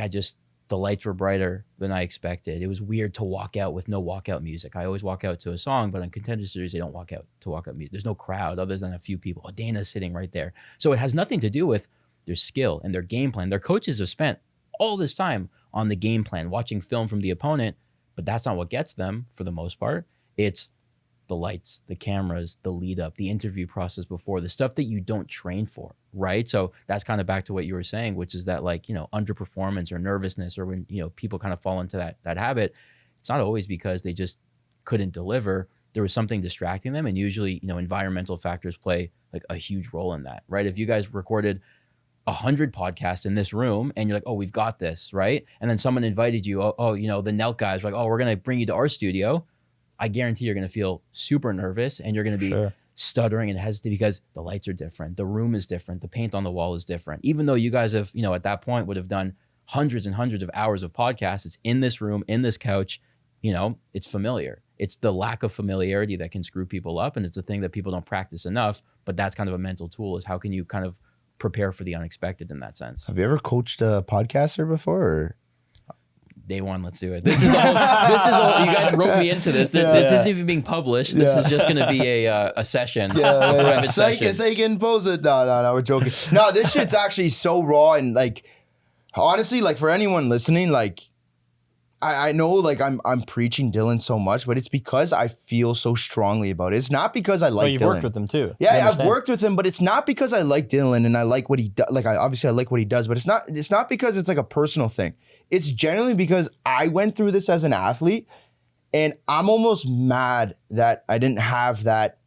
the lights were brighter than I expected. It was weird to walk out with no walkout music. I always walk out to a song, but on Contender Series, they don't walk out to walkout music. There's no crowd other than a few people. Oh, Dana's sitting right there. So it has nothing to do with their skill and their game plan. Their coaches have spent all this time on the game plan, watching film from the opponent, but that's not what gets them for the most part. It's the lights, the cameras, the lead up, the interview process before, the stuff that you don't train for, right? So that's kind of back to what you were saying, which is that like, you know, underperformance or nervousness, or when, you know, people kind of fall into that habit, it's not always because they just couldn't deliver. There was something distracting them. And usually, you know, environmental factors play like a huge role in that, right? If you guys recorded 100 podcasts in this room and you're like, oh, we've got this, right? And then someone invited you, oh, you know, the Nelk guys were like, oh, we're going to bring you to our studio. I guarantee you're going to feel super nervous and you're going to be stuttering and hesitant because the lights are different. The room is different. The paint on the wall is different. Even though you guys have, you know, at that point would have done hundreds and hundreds of hours of podcasts, it's in this room, in this couch, you know, it's familiar. It's the lack of familiarity that can screw people up. And it's a thing that people don't practice enough, but that's kind of a mental tool, is how can you kind of prepare for the unexpected in that sense. Have you ever coached a podcaster before? Or? Day one, let's do it. This is all. You guys wrote me into this. This isn't even being published. This is just going to be a session. A private session. So you can pose it. No, we're joking. No, this shit's actually so raw and like, honestly, like for anyone listening, like I know like I'm preaching Dylan so much, but it's because I feel so strongly about it. It's not because I like Dylan. You've worked with him too. Yeah, I've worked with him, but it's not because I like Dylan and I like what he does. Like I like what he does, but it's not because it's like a personal thing. It's generally because I went through this as an athlete and I'm almost mad that I didn't have that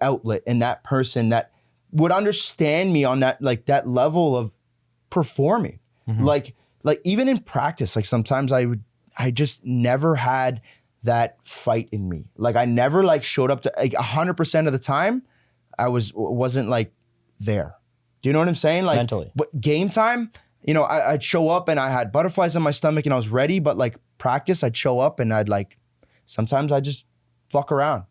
outlet and that person that would understand me on that, like that level of performing. Mm-hmm. Like even in practice, like sometimes I just never had that fight in me. Like I never like showed up to like 100% of the time. I wasn't like there. Do you know what I'm saying? Like mentally. But game time, you know, I'd show up and I had butterflies in my stomach and I was ready. But like practice, I'd show up and I'd like, sometimes I just fuck around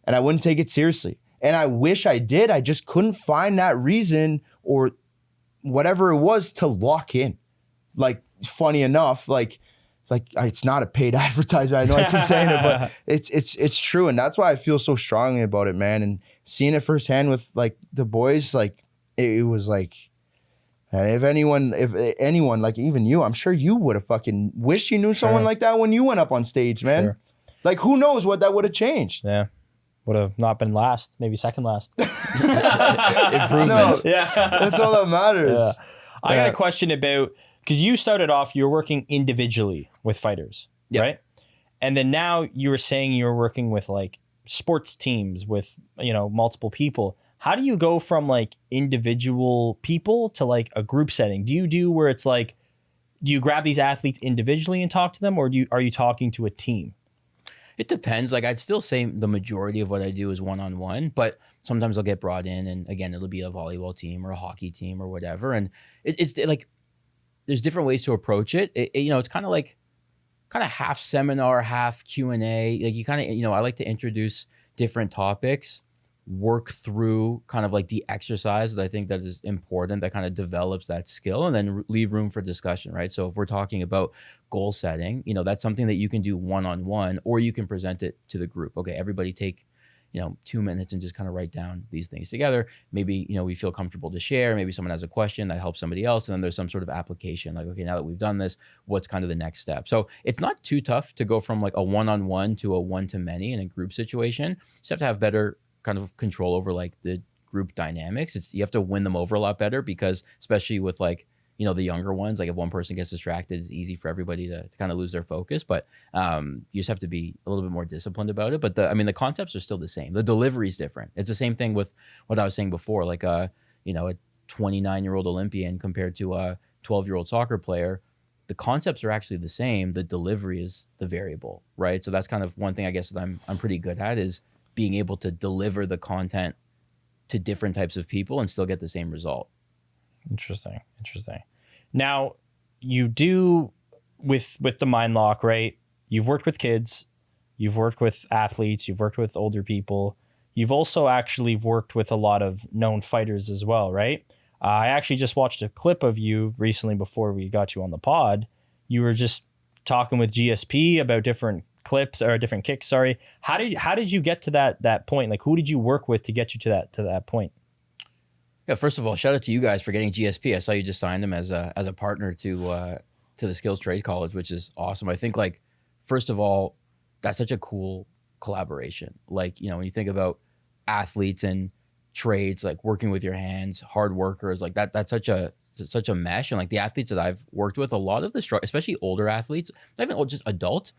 and I wouldn't take it seriously. And I wish I did. I just couldn't find that reason or whatever it was to lock in. Like, funny enough, like it's not a paid advertisement. I know I keep saying it, but it's true. And that's why I feel so strongly about it, man. And seeing it firsthand with like the boys, like it was like, if anyone, like even you, I'm sure you would have fucking wished you knew someone like that when you went up on stage, man. Sure. Like who knows what that would have changed. Yeah. Would have not been last, maybe second last. Improvements. Yeah. That's all that matters. Yeah. I got a question about, because you started off, you were working individually with fighters, Yep. right? And then now you were saying you were working with like sports teams with, multiple people. How do you go from like individual people to like a group setting? Do you do where it's like, do you grab these athletes individually and talk to them, or are you talking to a team? It depends. Like I'd still say the majority of what I do is one-on-one, but sometimes I'll get brought in, and again, it'll be a volleyball team or a hockey team or whatever. And it's like there's different ways to approach it. It's kind of half seminar, half Q&A. Like you kind of, I like to introduce different topics, work through kind of like the exercise that I think that is important, that kind of develops that skill, and then leave room for discussion, right? So if we're talking about goal setting, that's something that you can do one-on-one, or you can present it to the group. Okay, everybody take 2 minutes and just kind of write down these things together. Maybe, we feel comfortable to share. Maybe someone has a question that helps somebody else. And then there's some sort of application like, okay, now that we've done this, what's kind of the next step? So it's not too tough to go from like a one-on-one to a one-to-many in a group situation. You just have to have better kind of control over like the group dynamics. You have to win them over a lot better, because especially with like, the younger ones, like if one person gets distracted, it's easy for everybody to kind of lose their focus. But you just have to be a little bit more disciplined about it. But the concepts are still the same. The delivery is different. It's the same thing with what I was saying before, like a 29-year-old Olympian compared to a 12-year-old soccer player. The concepts are actually the same. The delivery is the variable, right? So that's kind of one thing I guess that I'm pretty good at, is being able to deliver the content to different types of people and still get the same result. Interesting. Now, you do with the MindLock, right? You've worked with kids, you've worked with athletes, you've worked with older people. You've also actually worked with a lot of known fighters as well, right? I actually just watched a clip of you recently before we got you on the pod. You were just talking with GSP about different clips or different kicks. Sorry. How did you get to that point? Like, who did you work with to get you to that point? Yeah, first of all, shout out to you guys for getting GSP. I saw you just signed him as a partner to the Skills Trade College, which is awesome. I think, like, first of all, that's such a cool collaboration. Like, when you think about athletes and trades, like working with your hands, hard workers, like that's such a mesh. And like the athletes that I've worked with, a lot of the especially older athletes, not even just adult,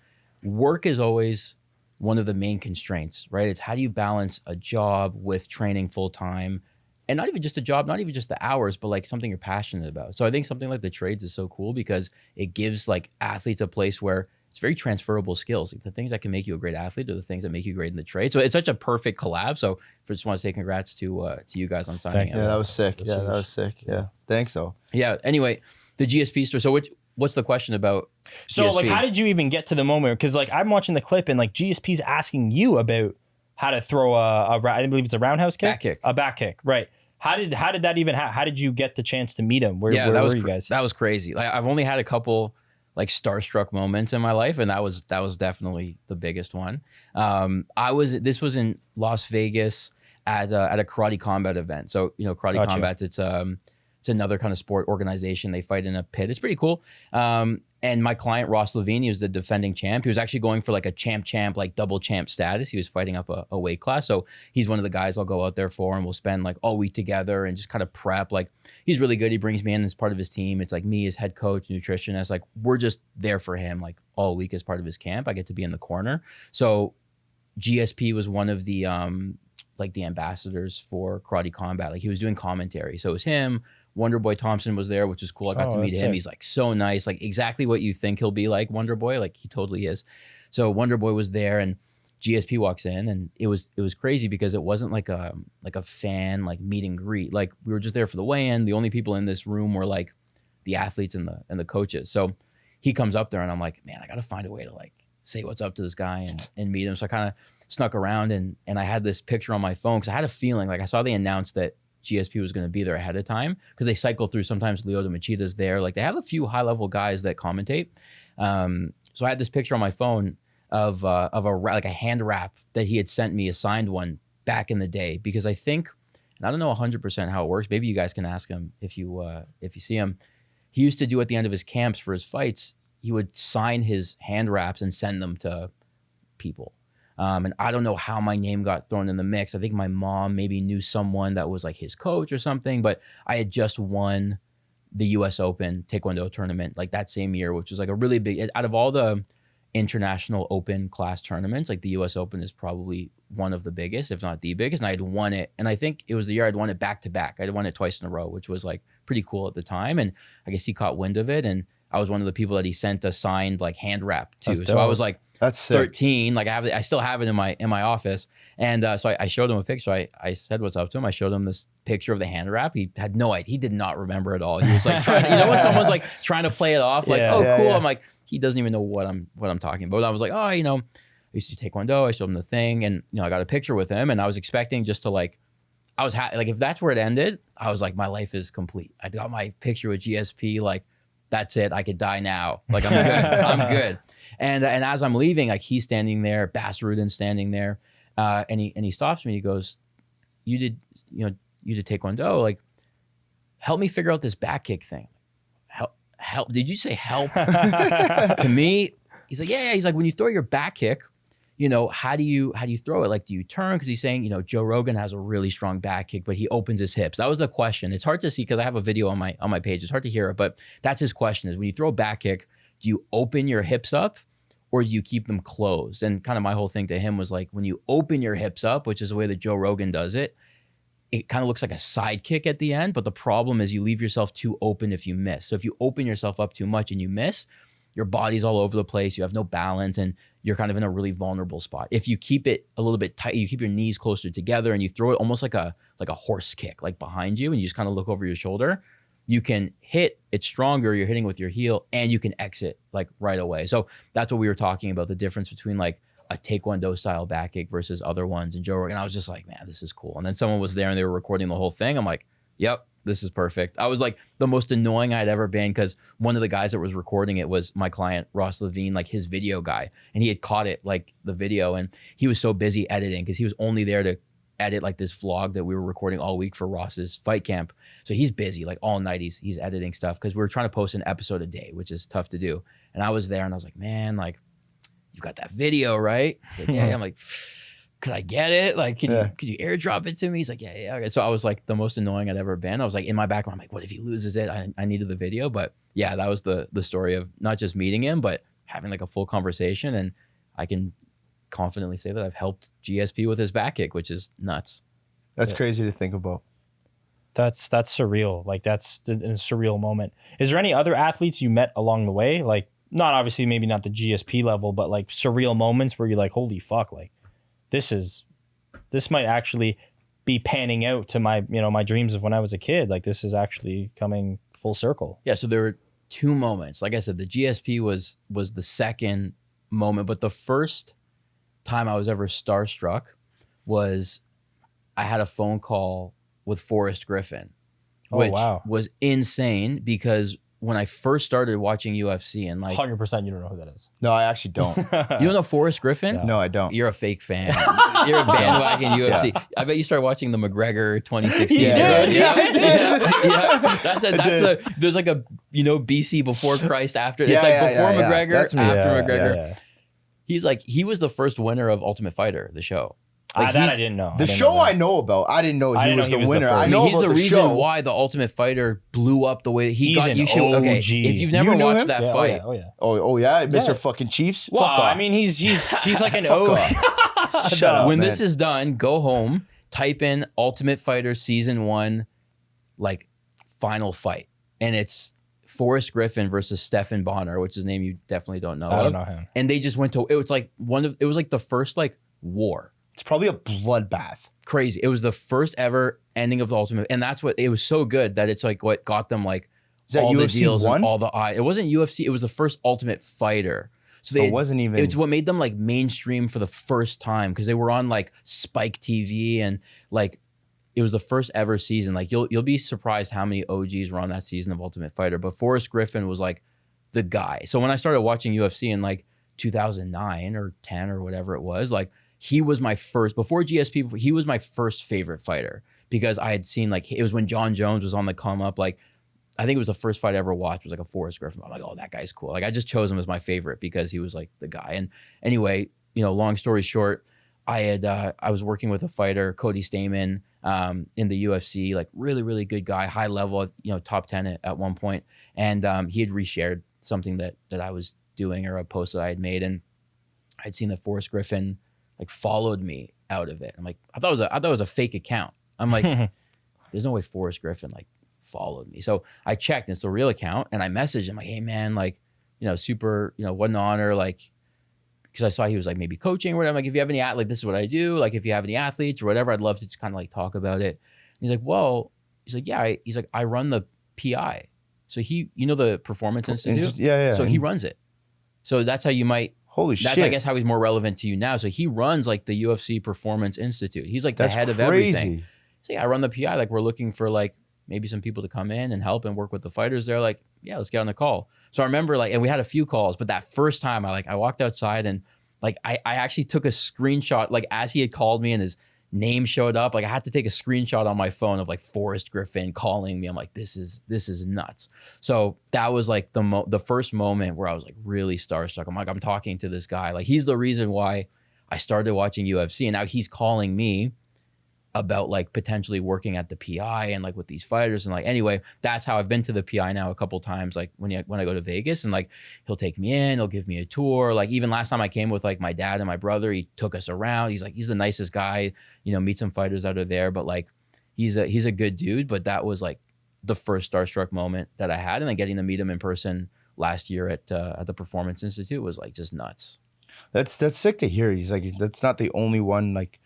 work is always one of the main constraints, right? It's how do you balance a job with training full time, and not even just a job, not even just the hours, but like something you're passionate about. So I think something like the trades is so cool because it gives like athletes a place where it's very transferable skills. Like the things that can make you a great athlete are the things that make you great in the trade. So it's such a perfect collab. So I just want to say congrats to you guys on signing it. Yeah, that was sick. That was sick. Yeah. Thanks, though. Yeah. Anyway, the GSP store. So what's the question about So GSP? like, how did you even get to the moment? Because like I'm watching the clip and like GSP's asking you about how to throw I believe it's a roundhouse kick? Back kick. A back kick, right. How did that even happen? How did you get the chance to meet him? Where that was were you guys? That was crazy. Like I've only had a couple like starstruck moments in my life, and that was definitely the biggest one. This was in Las Vegas at a karate combat event. So karate combat, it's another kind of sport organization. They fight in a pit. It's pretty cool. And my client Ross Levine, he was the defending champ. He was actually going for like a champ, like double champ status. He was fighting up a weight class. So he's one of the guys I'll go out there for, and we'll spend like all week together and just kind of prep. Like he's really good. He brings me in as part of his team. It's like me as head coach, nutritionist. Like we're just there for him like all week as part of his camp. I get to be in the corner. So GSP was one of the like the ambassadors for karate combat. Like he was doing commentary. So it was him. Wonder Boy Thompson was there, which is cool. I got to meet him. Sick. He's like so nice, like exactly what you think he'll be like, Wonder Boy. Like he totally is. So Wonder Boy was there, and GSP walks in, and it was crazy because it wasn't like a fan like meet and greet. Like we were just there for the weigh-in. The only people in this room were like the athletes and the coaches. So he comes up there, and I'm like, man, I got to find a way to like say what's up to this guy and meet him. So I kind of snuck around, and I had this picture on my phone because I had a feeling, like I saw they announced that GSP was going to be there ahead of time because they cycle through. Sometimes Lyoto Machida's there. Like they have a few high level guys that commentate. So I had this picture on my phone of a hand wrap that he had sent me, a signed one back in the day, because I think, and I don't know 100% how it works. Maybe you guys can ask him if you see him. He used to do at the end of his camps for his fights, he would sign his hand wraps and send them to people. And I don't know how my name got thrown in the mix. I think my mom maybe knew someone that was like his coach or something, but I had just won the US Open Taekwondo tournament like that same year, which was like a really big, out of all the international open class tournaments, like the US Open is probably one of the biggest, if not the biggest. And I had won it. And I think it was the year I'd won it back to back. I'd won it twice in a row, which was like pretty cool at the time. And I guess he caught wind of it. And I was one of the people that he sent a signed like hand wrap to. So I was like, that's sick. 13. Like I still have it in my office. And so I showed him a picture. I said what's up to him. I showed him this picture of the hand wrap. He had no idea. He did not remember at all. He was like trying to, when someone's like trying to play it off, like, cool. Yeah. I'm like, he doesn't even know what I'm talking about. I was like, oh, I used to Taekwondo. I showed him the thing, and I got a picture with him, and I was expecting just to like, I was like, if that's where it ended, I was like, my life is complete. I got my picture with GSP, like, that's it. I could die now. Like, I'm good. I'm good. And as I'm leaving, like, he's standing there, Bas Rudin's standing there, and he stops me. He goes, you did Taekwondo. Like, help me figure out this back kick thing. Help. Did you say help? To me, he's like, yeah. He's like, when you throw your back kick, how do you throw it? Like, do you turn? Because he's saying, Joe Rogan has a really strong back kick, but he opens his hips. That was the question. It's hard to see because I have a video on my page. It's hard to hear it, but that's his question: is when you throw a back kick, do you open your hips up or do you keep them closed? And kind of my whole thing to him was like, when you open your hips up, which is the way that Joe Rogan does it, it kind of looks like a side kick at the end. But the problem is you leave yourself too open if you miss. So if you open yourself up too much and you miss, your body's all over the place. You have no balance and you're kind of in a really vulnerable spot. If you keep it a little bit tight, you keep your knees closer together and you throw it almost like a horse kick, like behind you, and you just kind of look over your shoulder, you can hit it stronger. You're hitting with your heel and you can exit like right away. So that's what we were talking about, the difference between like a Taekwondo style back kick versus other ones. And Joe Rogan, I was just like, man, this is cool. And then someone was there and they were recording the whole thing. I'm like, yep, this is perfect. I was like the most annoying I'd ever been because one of the guys that was recording it was my client, Ross Levine, like his video guy. And he had caught it, like the video, and he was so busy editing because he was only there to edit like this vlog that we were recording all week for Ross's fight camp. So he's busy like all night. He's editing stuff because we were trying to post an episode a day, which is tough to do. And I was there and I was like, man, like, you got that video, right? He's like, yeah. I'm like, could I get it? Like, could you airdrop it to me? He's like, yeah. Okay. So I was like the most annoying I'd ever been. I was like in my background, I'm like, what if he loses it? I needed the video. But yeah, that was the story of not just meeting him, but having like a full conversation. And I can confidently say that I've helped GSP with his back kick, which is nuts. That's crazy to think about. That's surreal. Like that's a surreal moment. Is there any other athletes you met along the way? Like, not obviously, maybe not the GSP level, but like surreal moments where you're like, holy fuck, like this might actually be panning out to my, my dreams of when I was a kid. Like this is actually coming full circle. Yeah. So there were two moments. Like I said, the GSP was the second moment, but the first time I was ever starstruck was I had a phone call with Forrest Griffin, which was insane because when I first started watching UFC and like 100% you don't know who that is. No, I actually don't. You don't know Forrest Griffin? No, I don't. You're a fake fan. You're a bandwagon UFC. Yeah. I bet you started watching the McGregor 2016. Yeah. There's like a BC before Christ after. It's like before McGregor, That's me. After McGregor. Yeah. He's like, he was the first winner of Ultimate Fighter, the show. Like that I didn't know. The show I know about. I didn't know he was the winner. I know he's the reason why the Ultimate Fighter blew up the way he got. You should. Okay, if you've never watched that fight, oh yeah, Mr. Fucking Chiefs. Well, I mean, he's like an O. Shut up. When this is done, go home, type in Ultimate Fighter Season 1, like final fight, and it's Forrest Griffin versus Stephan Bonnar, which is a name you definitely don't know. I don't know him. And they just went to. It was like the first like war. It's probably a bloodbath. Crazy. It was the first ever ending of the Ultimate, and that's what it was so good that it's like what got them like all UFC the deals 1? And all the eye. It wasn't UFC. It was the first Ultimate Fighter. So it wasn't even. It's what made them like mainstream for the first time because they were on like Spike TV and like it was the first ever season. Like you'll be surprised how many OGs were on that season of Ultimate Fighter. But Forrest Griffin was like the guy. So when I started watching UFC in like 2009 or 10 or whatever it was, like. He was my first, before GSP, he was my first favorite fighter because I had seen like, it was when John Jones was on the come up. Like, I think it was the first fight I ever watched was like a Forrest Griffin. I'm like, oh, that guy's cool. Like, I just chose him as my favorite because he was like the guy. And anyway, long story short, I was working with a fighter, Cody Stamen, in the UFC, like really, really good guy, high level, top 10 at one point. And he had reshared something that I was doing, or a post that I had made. And I'd seen that Forrest Griffin like followed me out of it. I'm like, I thought it was a fake account. I'm like, there's no way Forrest Griffin like followed me. So I checked, and it's a real account, and I messaged him like, hey man, like, super, what an honor, like, because I saw he was like maybe coaching or whatever. I'm like, if you have any, like, this is what I do. Like, if you have any athletes or whatever, I'd love to just kind of like talk about it. And he's like, well, he's like, yeah, he's like, I run the PI. So he, the Performance Institute. Yeah. So he runs it. So that's how you might. Holy That's, shit. I guess, how he's more relevant to you now. So he runs like the UFC Performance Institute. He's like the head of crazy. everything. So yeah, I run the PI. Like, we're looking for like maybe some people to come in and help and work with the fighters there. Like, yeah, let's get on the call. So I remember like, and we had a few calls, but that first time I walked outside, and like, I actually took a screenshot, like as he had called me and his name showed up, like I had to take a screenshot on my phone of like Forrest Griffin calling me. I'm like, this is nuts. So that was like the first moment where I was like really starstruck. I'm like, I'm talking to this guy. Like, he's the reason why I started watching UFC, and now he's calling me about like potentially working at the PI and like with these fighters. And like, anyway, that's how I've been to the PI now a couple times. Like when I go to Vegas, and like, he'll take me in, he'll give me a tour. Like even last time I came with like my dad and my brother, he took us around. He's the nicest guy, meet some fighters out of there, but like, he's a good dude. But that was like the first starstruck moment that I had. And then getting to meet him in person last year at the Performance Institute was like just nuts. That's sick to hear. He's like, that's not the only one. Like,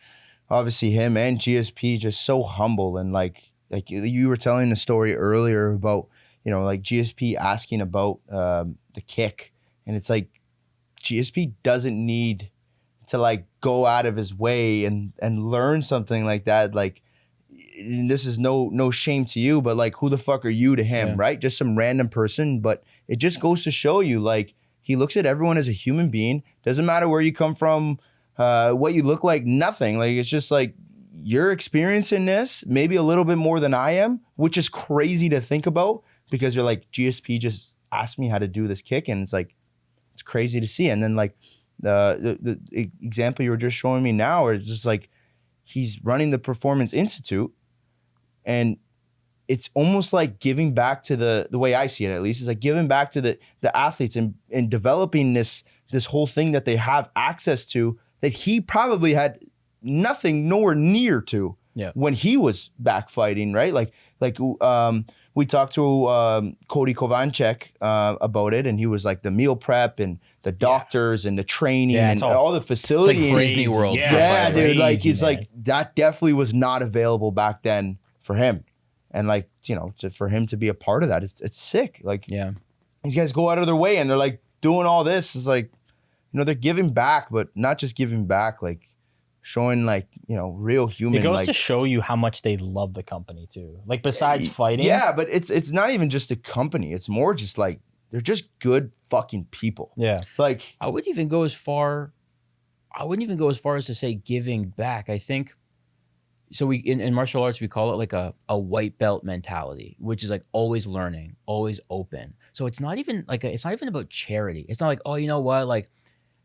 obviously him and GSP just so humble, and like you were telling the story earlier about, like GSP asking about the kick, and it's like GSP doesn't need to like go out of his way and learn something like that. Like, and this is no shame to you, but like, who the fuck are you to him, right? Just some random person. But it just goes to show you, like, he looks at everyone as a human being. Doesn't matter where you come from, what you look like, nothing. Like, it's just like, you're experiencing this maybe a little bit more than I am, which is crazy to think about, because you're like, GSP just asked me how to do this kick, and it's like, it's crazy to see. And then like the example you were just showing me now, where it's just like, he's running the Performance Institute, and it's almost like giving back to the way I see it, at least. It's like giving back to the athletes and developing this whole thing that they have access to, that he probably had nothing nowhere near to when he was back fighting, right? Like we talked to Cody Kovanchek about it, and he was like the meal prep and the doctors and the training and all the facilities. It's like Disney World. Yeah, dude. Like, it's like, that definitely was not available back then for him. And like, for him to be a part of that, it's sick. Like, these guys go out of their way, and they're like doing all this. It's like, they're giving back, but not just giving back, like showing like, real human. It goes like, to show you how much they love the company too. Like, besides fighting. Yeah, but it's not even just a company. It's more just like, they're just good fucking people. Yeah. Like, I wouldn't even go as far as to say giving back. I think, so we in martial arts, we call it like a white belt mentality, which is like always learning, always open. So it's not even like it's not even about charity. It's not like, oh, you know what, like,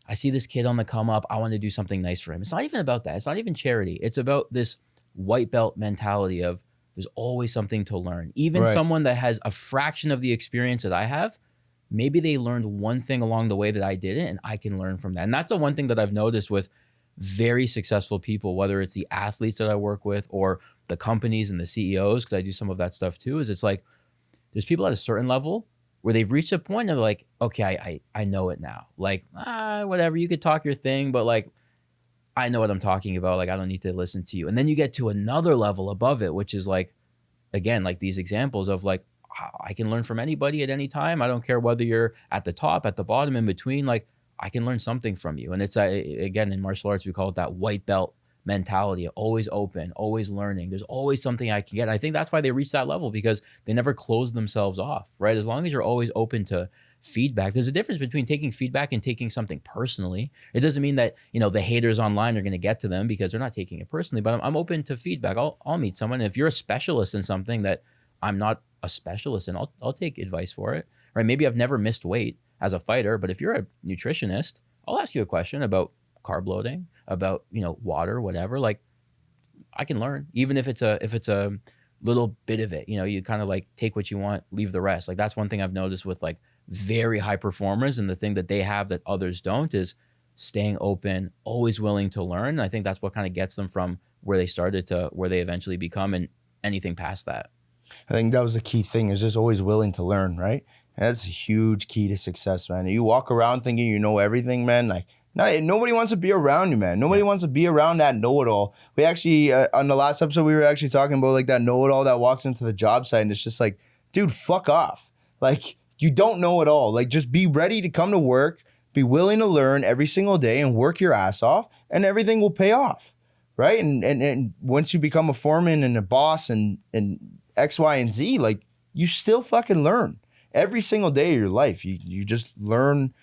I see this kid on the come up, I want to do something nice for him. It's not even about that. It's not even charity. It's about this white belt mentality of, there's always something to learn. Even someone that has a fraction of the experience that I have, maybe they learned one thing along the way that I didn't, and I can learn from that. And that's the one thing that I've noticed with very successful people, whether it's the athletes that I work with or the companies and the CEOs, because I do some of that stuff too, is it's like, there's people at a certain level where they've reached a point of like, okay, I know it now. Like, whatever, you could talk your thing, but like, I know what I'm talking about. Like, I don't need to listen to you. And then you get to another level above it, which is like, again, like these examples of like, I can learn from anybody at any time. I don't care whether you're at the top, at the bottom, in between, like, I can learn something from you. And it's, again, in martial arts, we call it that white belt mentality, always open, always learning. There's always something I can get. And I think that's why they reach that level, because they never close themselves off, right? As long as you're always open to feedback. There's a difference between taking feedback and taking something personally. It doesn't mean that, the haters online are going to get to them because they're not taking it personally, but I'm open to feedback. I'll meet someone. If you're a specialist in something that I'm not a specialist in, I'll take advice for it, right? Maybe I've never missed weight as a fighter, but if you're a nutritionist, I'll ask you a question about carb loading, about, water, whatever, like I can learn, even if it's a little bit of it, you kind of like take what you want, leave the rest. Like that's one thing I've noticed with like very high performers, and the thing that they have that others don't is staying open, always willing to learn. And I think that's what kind of gets them from where they started to where they eventually become, and anything past that. I think that was the key thing, is just always willing to learn, right? And that's a huge key to success, man. You walk around thinking you know everything, man. Like, nobody wants to be around you, man. Nobody wants to be around that know-it-all. We actually, on the last episode, we were actually talking about like that know-it-all that walks into the job site, and it's just like, dude, fuck off. Like, you don't know it all. Like, just be ready to come to work, be willing to learn every single day, and work your ass off, and everything will pay off, right? And once you become a foreman and a boss and X, Y, and Z, like, you still fucking learn every single day of your life. You just learn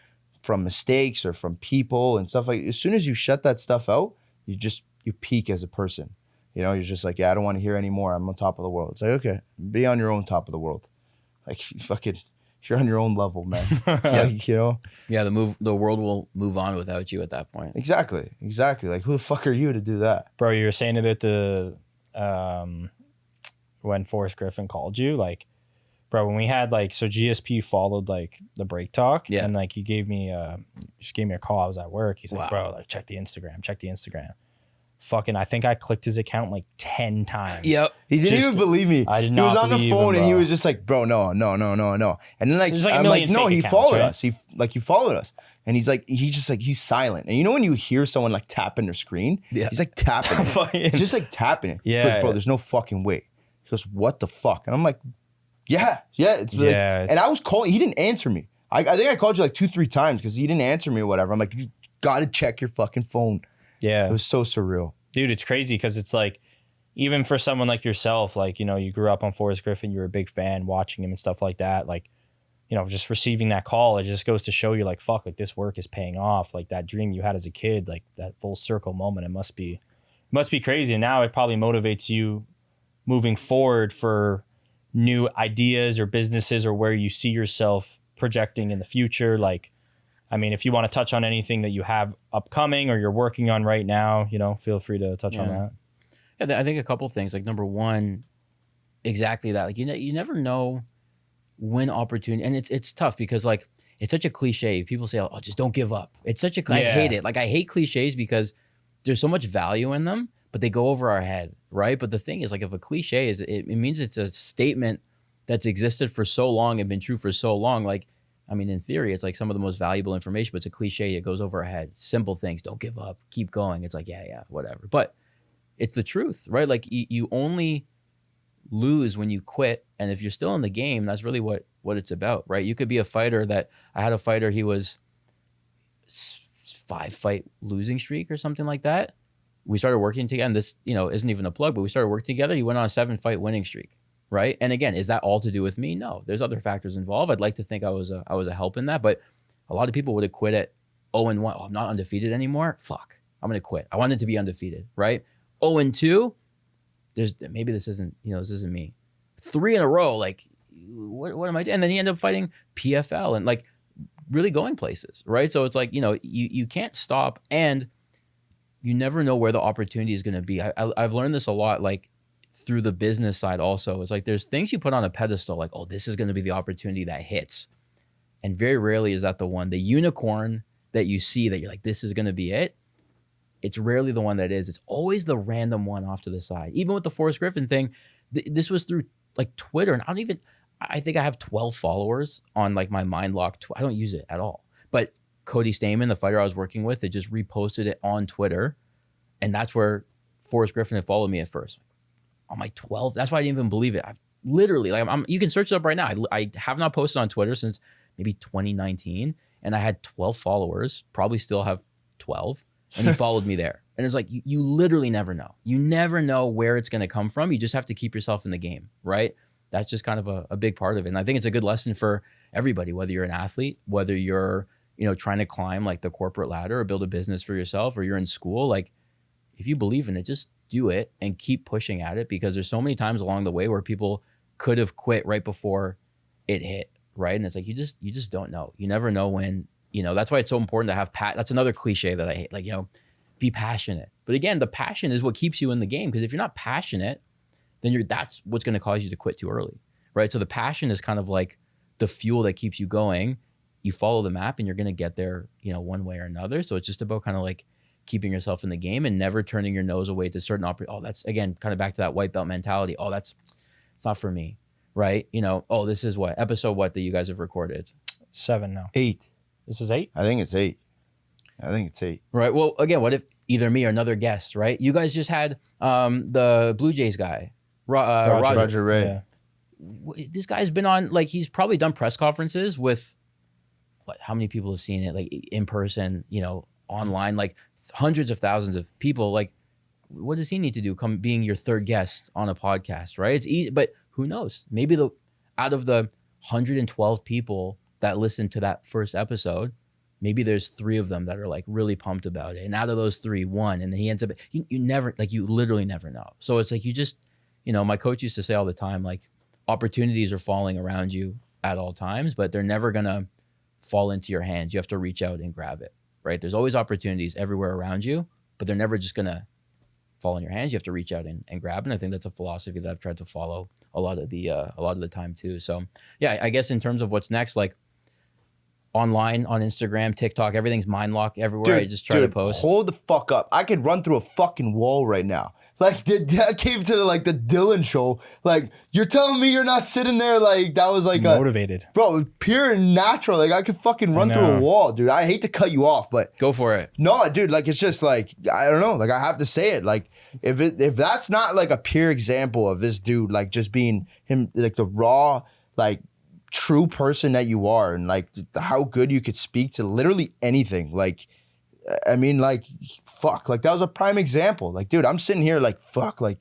from mistakes or from people and stuff. Like, as soon as you shut that stuff out, you peak as a person. You're just like, yeah, I don't want to hear anymore. I'm on top of the world. It's like, okay, be on your own top of the world. Like, you're on your own level, man. Like, Yeah, the world will move on without you at that point. Exactly. Like, who the fuck are you to do that? Bro, you were saying about the when Forrest Griffin called you, like, bro, when we had like, so GSP followed like the break talk, and like he just gave me a call. I was at work. He's like, bro, like check the Instagram. Fucking, I think I clicked his account like 10 times. Yep. He didn't even believe me. I did not. He was on the phone him, and he was just like, bro, no. And then like, There's like a I'm million like, no, fake he accounts, followed right? us. He followed us. And he's silent. And when you hear someone like tapping their screen, he's like tapping it. He's just like tapping it. Yeah. He goes, bro, there's no fucking way. He goes, what the fuck? And I'm like, yeah. It's really, and I was calling, he didn't answer me. I think I called you like 2-3 times because he didn't answer me or whatever. I'm like, you gotta check your fucking phone. Yeah. It was so surreal. Dude, it's crazy because it's like, even for someone like yourself, like, you grew up on Forrest Griffin, you're a big fan, watching him and stuff like that. Like, just receiving that call, it just goes to show you like, fuck, like this work is paying off. Like that dream you had as a kid, like that full circle moment, it must be crazy. And now it probably motivates you moving forward for new ideas or businesses or where you see yourself projecting in the future. Like, I mean, if you want to touch on anything that you have upcoming or you're working on right now, feel free to touch on that. Yeah, I think a couple of things. Like, number one, exactly that. Like, you never know when opportunity, and it's tough because like it's such a cliche. People say, "Oh, just don't give up." It's such I hate it. Like, I hate cliches because there's so much value in them, but they go over our head, right? But the thing is, like, if a cliche is, it means it's a statement that's existed for so long and been true for so long. Like, I mean, in theory, it's like some of the most valuable information, but it's a cliche. It goes over our head. Simple things. Don't give up. Keep going. It's like, yeah, whatever. But it's the truth, right? Like, you only lose when you quit. And if you're still in the game, that's really what it's about, right? You could be a fighter I had a fighter, he was 5-fight losing streak or something like that. We started working together, and this, isn't even a plug, but we started working together. He went on a 7-fight winning streak. Right. And again, is that all to do with me? No, there's other factors involved. I'd like to think I was a help in that, but a lot of people would have quit at 0-1. Oh, I'm not undefeated anymore. Fuck, I'm going to quit. I wanted to be undefeated. Right. 0-2. Maybe this isn't me. 3 in a row. Like, what am I doing? And then he ended up fighting PFL and like really going places. Right. So it's like, you can't stop, and you never know where the opportunity is going to be. I've learned this a lot. Like, through the business side also, it's like there's things you put on a pedestal, like, oh, this is going to be the opportunity that hits, and very rarely is that the one. The unicorn that you see that you're like, this is going to be it, it's rarely the one that is. It's always the random one off to the side. Even with the Forrest Griffin thing, this was through like Twitter, and I think I have 12 followers on like my MindLock. I don't use it at all, but Cody Stamen, the fighter I was working with, it just reposted it on Twitter, and that's where Forrest Griffin had followed me at first. On my 12, that's why I didn't even believe it. I've literally, like, you can search it up right now. I have not posted on Twitter since maybe 2019, and I had 12 followers, probably still have 12, and he followed me there. And it's like, you literally never know. You never know where it's going to come from. You just have to keep yourself in the game, right? That's just kind of a big part of it. And I think it's a good lesson for everybody, whether you're an athlete, whether you're, trying to climb like the corporate ladder or build a business for yourself, or you're in school. Like, if you believe in it, just do it and keep pushing at it, because there's so many times along the way where people could have quit right before it hit, right? And it's like, you just don't know. You never know when You know, that's why it's so important to have that's another cliche that I hate. Like, you know, be passionate. But again, the passion is what keeps you in the game. Because if you're not passionate, then that's what's going to cause you to quit too early, right? So the passion is kind of like the fuel that keeps you going. You follow the map and you're going to get there, you know, one way or another. So it's just about kind of like keeping yourself in the game and never turning your nose away to certain that's again, kind of back to that white belt mentality. It's not for me, right? You know, this is episode that you guys have recorded? 7 now. 8. This is 8? I think it's 8. Right. Well, again, what if either me or another guest, right? You guys just had the Blue Jays guy, Roger Ray. Yeah. This guy's been on, like, he's probably done press conferences with how many people have seen it, like in person, you know, online, like hundreds of thousands of people. Like, what does he need to do? Come being your third guest on a podcast, right? It's easy, but who knows? Maybe out of the 112 people that listened to that first episode, maybe there's 3 of them that are like really pumped about it. And out of those 3, 1, and then he ends up, you never, like, you literally never know. So it's like, you just, you know, my coach used to say all the time, like, opportunities are falling around you at all times, but they're never going to fall into your hands. You have to reach out and grab it, right? There's always opportunities everywhere around you, but they're never just going to fall in your hands. You have to reach out and grab it. And I think that's a philosophy that I've tried to follow a lot of the time too. So yeah, I guess in terms of what's next, like, online, on Instagram, TikTok, everything's MindLock everywhere. I just try to post. Hold the fuck up. I could run through a fucking wall right now. Like, that came to like the Dylan show. Like, you're telling me you're not sitting there like that was like motivated. Bro, pure and natural. Like, I could fucking run through a wall, dude. I hate to cut you off, but go for it. No, dude, like, it's just like, I don't know. Like, I have to say it. Like, if that's not like a pure example of this dude, like, just being him, like the raw, like, true person that you are, and like how good you could speak to literally anything. Like, I mean, like, fuck, like, that was a prime example. Like, dude, I'm sitting here like, fuck, like,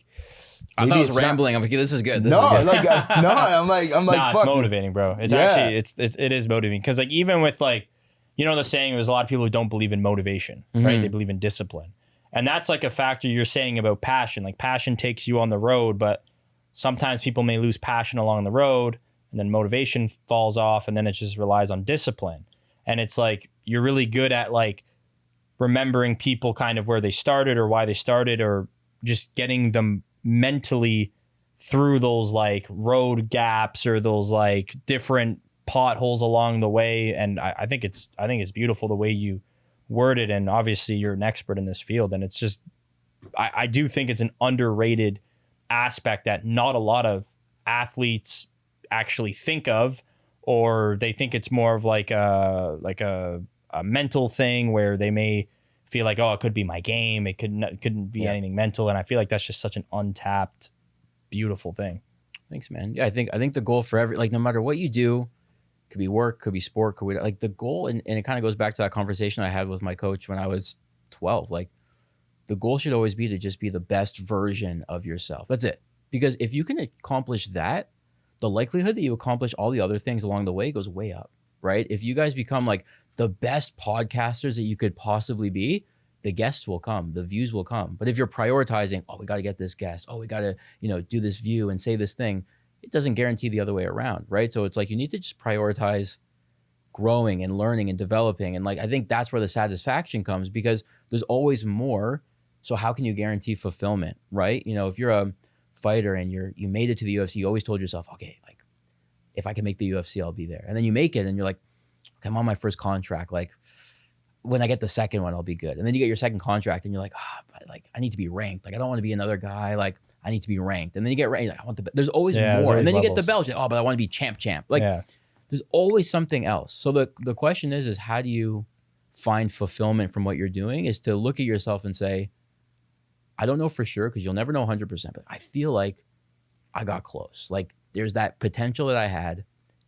I thought I was rambling. I'm like, this is good. I'm like, nah, fuck. It's motivating, bro. It's actually, it is motivating. Cause like, even with like, you know, the saying, there's a lot of people who don't believe in motivation, right? They believe in discipline. And that's like a factor you're saying about passion. Like, passion takes you on the road, but sometimes people may lose passion along the road, and then motivation falls off, and then it just relies on discipline. And it's like, you're really good at like remembering people kind of where they started or why they started, or just getting them mentally through those like road gaps or those like different potholes along the way. And I think it's beautiful the way you word it. And obviously you're an expert in this field, and it's just, I do think it's an underrated aspect that not a lot of athletes actually think of, or they think it's more of like a mental thing where they may feel like, oh, it could be my game, it couldn't be anything mental. And I feel like that's just such an untapped, beautiful thing. Thanks, man. Yeah, I think the goal for like, no matter what you do, could be work, could be sport, could be like the goal, and it kind of goes back to that conversation I had with my coach when I was 12. Like, the goal should always be to just be the best version of yourself. That's it. Because if you can accomplish that, the likelihood that you accomplish all the other things along the way goes way up, right? If you guys become like the best podcasters that you could possibly be, the guests will come, the views will come. But if you're prioritizing, we got to get this guest, we got to, do this view and say this thing, it doesn't guarantee the other way around, right? So it's like, you need to just prioritize growing and learning and developing. And like, I think that's where the satisfaction comes, because there's always more. So how can you guarantee fulfillment, right? If you're a fighter and you made it to the UFC, you always told yourself, okay, like, if I can make the UFC, I'll be there. And then you make it and you're like, okay, I'm on my first contract. Like, when I get the second one, I'll be good. And then you get your second contract and you're like, but like, I need to be ranked. Like, I don't want to be another guy. Like, I need to be ranked. And then you get ranked. Like, I want the, there's always more. There's always and then levels. You get the belt. Like, but I want to be champ. Like, there's always something else. So the question is how do you find fulfillment from what you're doing? Is to look at yourself and say, I don't know for sure, because you'll never know 100%, but I feel like I got close. Like, there's that potential that I had,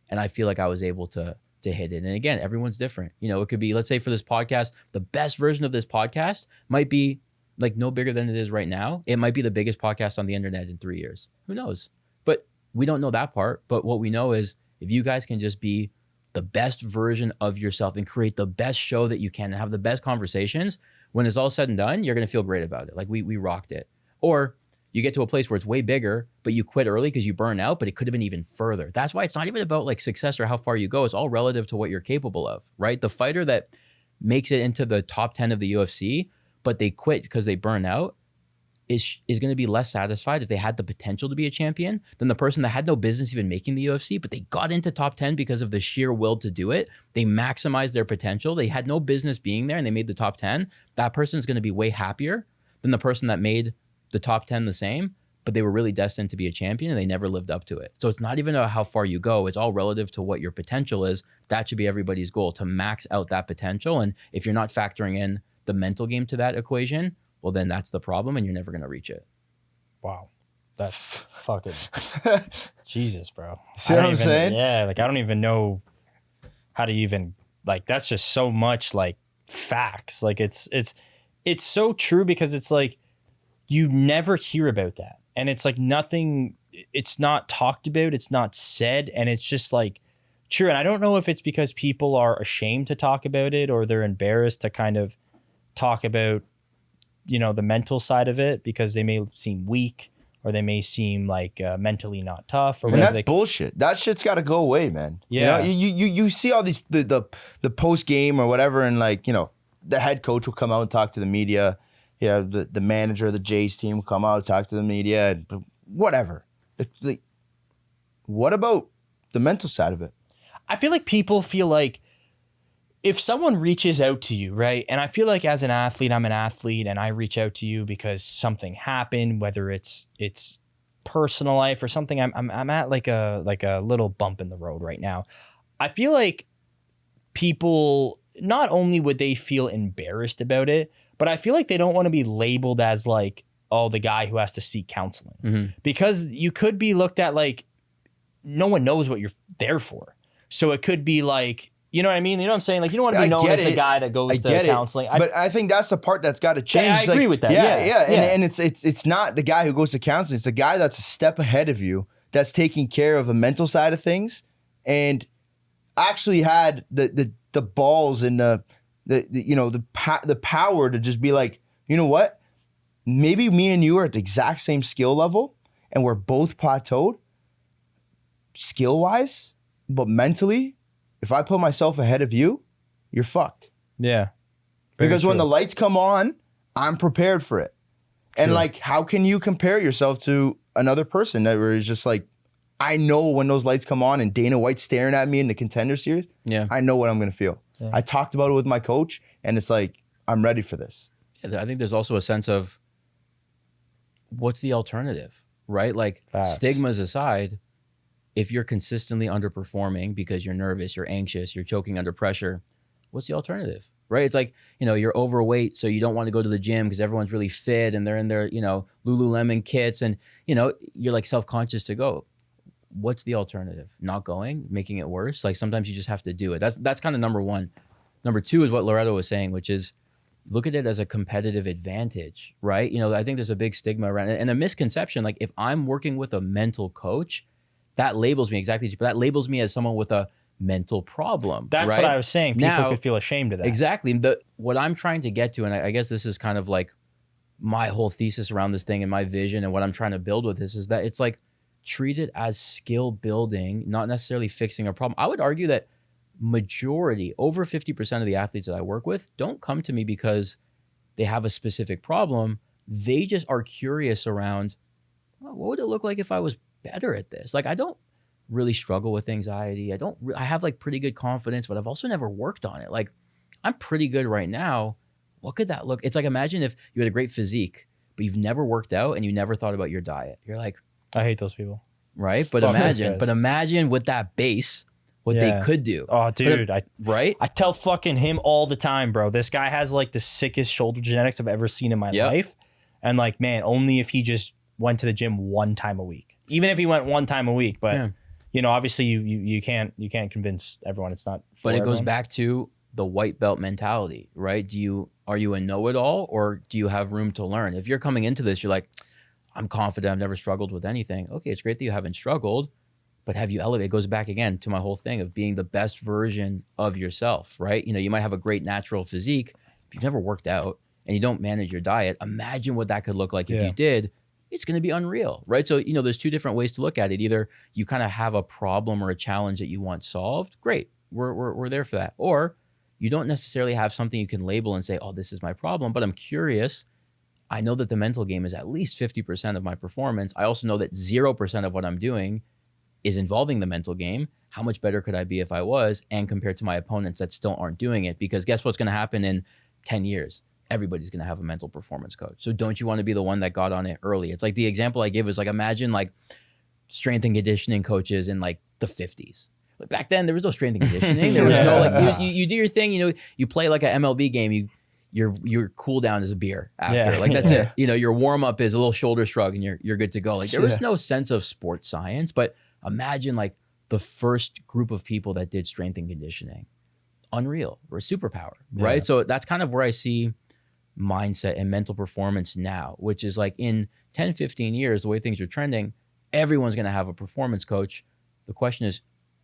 and I feel like I was able to hit it. And again, everyone's different. It could be, let's say for this podcast, the best version of this podcast might be like no bigger than it is right now. It might be the biggest podcast on the internet in 3 years. Who knows? But we don't know that part. But what we know is if you guys can just be the best version of yourself and create the best show that you can and have the best conversations, when it's all said and done, you're going to feel great about it. Like, we rocked it. Or You get to a place where it's way bigger, but you quit early because you burn out, but it could have been even further. That's why it's not even about like success or how far you go. It's all relative to what you're capable of, right? The fighter that makes it into the top 10 of the UFC, but they quit because they burn out, is going to be less satisfied if they had the potential to be a champion than the person that had no business even making the UFC, but they got into top 10 because of the sheer will to do it. They maximized their potential. They had no business being there and they made the top 10. That person is going to be way happier than the person that made the top 10 the same, but they were really destined to be a champion and they never lived up to it. So it's not even about how far you go. It's all relative to what your potential is. That should be everybody's goal, to max out that potential. And if you're not factoring in the mental game to that equation, well, then that's the problem and you're never going to reach it. Wow. That's fucking Jesus, bro. See what I'm saying? Yeah, like I don't even know how to even, like, that's just so much like facts. Like it's so true because it's like you never hear about that. And it's like nothing, it's not talked about, it's not said, and it's just like true. And I don't know if it's because people are ashamed to talk about it or they're embarrassed to kind of talk about, you know, the mental side of it because they may seem weak or they may seem like mentally not tough or and whatever. that's bullshit. That shit's got to go away, man. Yeah. You know, you see all these the post game or whatever, and like, you know, the head coach will come out and talk to the media. You know, the manager of the Jays team will come out and talk to the media and whatever. Like, what about the mental side of it? I feel like people feel like if someone reaches out to you, right? And I feel like as an athlete, I'm an athlete and I reach out to you because something happened, whether it's personal life or something. I'm at like a little bump in the road right now. I feel like people, not only would they feel embarrassed about it, but I feel like they don't want to be labeled as like, oh, the guy who has to seek counseling. Because you could be looked at like no one knows what you're there for. So it could be like, you know what I mean? You know what I'm saying? Like, you don't want to be known as the guy that goes to counseling. But I think that's the part that's got to change. I agree with that. Yeah. And it's not the guy who goes to counseling. It's the guy that's a step ahead of you, that's taking care of the mental side of things, and actually had the balls and the power to just be like, you know what? Maybe me and you are at the exact same skill level, and we're both plateaued skill wise, but mentally, if I put myself ahead of you, you're fucked. Yeah. Because when the lights come on, I'm prepared for it. And like, how can you compare yourself to another person that is just like, I know when those lights come on and Dana White's staring at me in the Contender Series, I know what I'm going to feel. Yeah. I talked about it with my coach and it's like, I'm ready for this. Yeah, I think there's also a sense of what's the alternative, right? Like stigmas aside, if you're consistently underperforming because you're nervous, you're anxious, you're choking under pressure, what's the alternative, right? It's like, you know, you're overweight, so you don't want to go to the gym because everyone's really fit and they're in their, you know, Lululemon kits and, you know, you're like self-conscious to go. What's the alternative? Not going, making it worse? Like sometimes you just have to do it. That's kind of number one. Number two is what Loreto was saying, which is look at it as a competitive advantage, right? You know, I think there's a big stigma around it and a misconception. Like if I'm working with a mental coach, that labels me that labels me as someone with a mental problem. That's right? what I was saying. People could feel ashamed of that. Exactly. What I'm trying to get to, and I guess this is kind of like my whole thesis around this thing and my vision and what I'm trying to build with this is that it's like treat it as skill building, not necessarily fixing a problem. I would argue that majority, over 50% of the athletes that I work with don't come to me because they have a specific problem. They just are curious around, what would it look like if I was better at this? Like I don't really struggle with anxiety. I have like pretty good confidence, but I've also never worked on it. Like I'm pretty good right now. What could that look? It's like imagine if you had a great physique, but you've never worked out and you never thought about your diet. You're like, I hate those people. Right? But imagine with that base, what they could do. Oh, dude. Right? I tell fucking him all the time, bro. This guy has like the sickest shoulder genetics I've ever seen in my life. And like, man, only if he just went to the gym one time a week. Even if he went one time a week, but you know, obviously you can't convince everyone it's not. But it goes back to the white belt mentality, right? Are you a know-it-all or do you have room to learn? If you're coming into this, you're like, I'm confident, I've never struggled with anything. Okay, it's great that you haven't struggled, but have you elevated? It goes back again to my whole thing of being the best version of yourself, right? You know, you might have a great natural physique, but you've never worked out and you don't manage your diet. Imagine what that could look like if you did. it's going to be unreal, right? So, there's two different ways to look at it. Either you kind of have a problem or a challenge that you want solved. Great. We're there for that. Or you don't necessarily have something you can label and say, oh, this is my problem, but I'm curious. I know that the mental game is at least 50% of my performance. I also know that 0% of what I'm doing is involving the mental game. How much better could I be if I was? And compared to my opponents that still aren't doing it? Because guess what's going to happen in 10 years? Everybody's going to have a mental performance coach. So don't you want to be the one that got on it early? It's like the example I give is like, imagine like strength and conditioning coaches in like the 50s. But back then there was no strength and conditioning. There was no like, you do your thing, you play like an MLB game, your cool down is a beer after. Like that's it. Your warm up is a little shoulder shrug and you're good to go. Like there was no sense of sports science, but imagine like the first group of people that did strength and conditioning. Unreal, or a superpower, right? So that's kind of where I see mindset and mental performance now, which is like in 10, 15 years, the way things are trending, everyone's going to have a performance coach. The question is,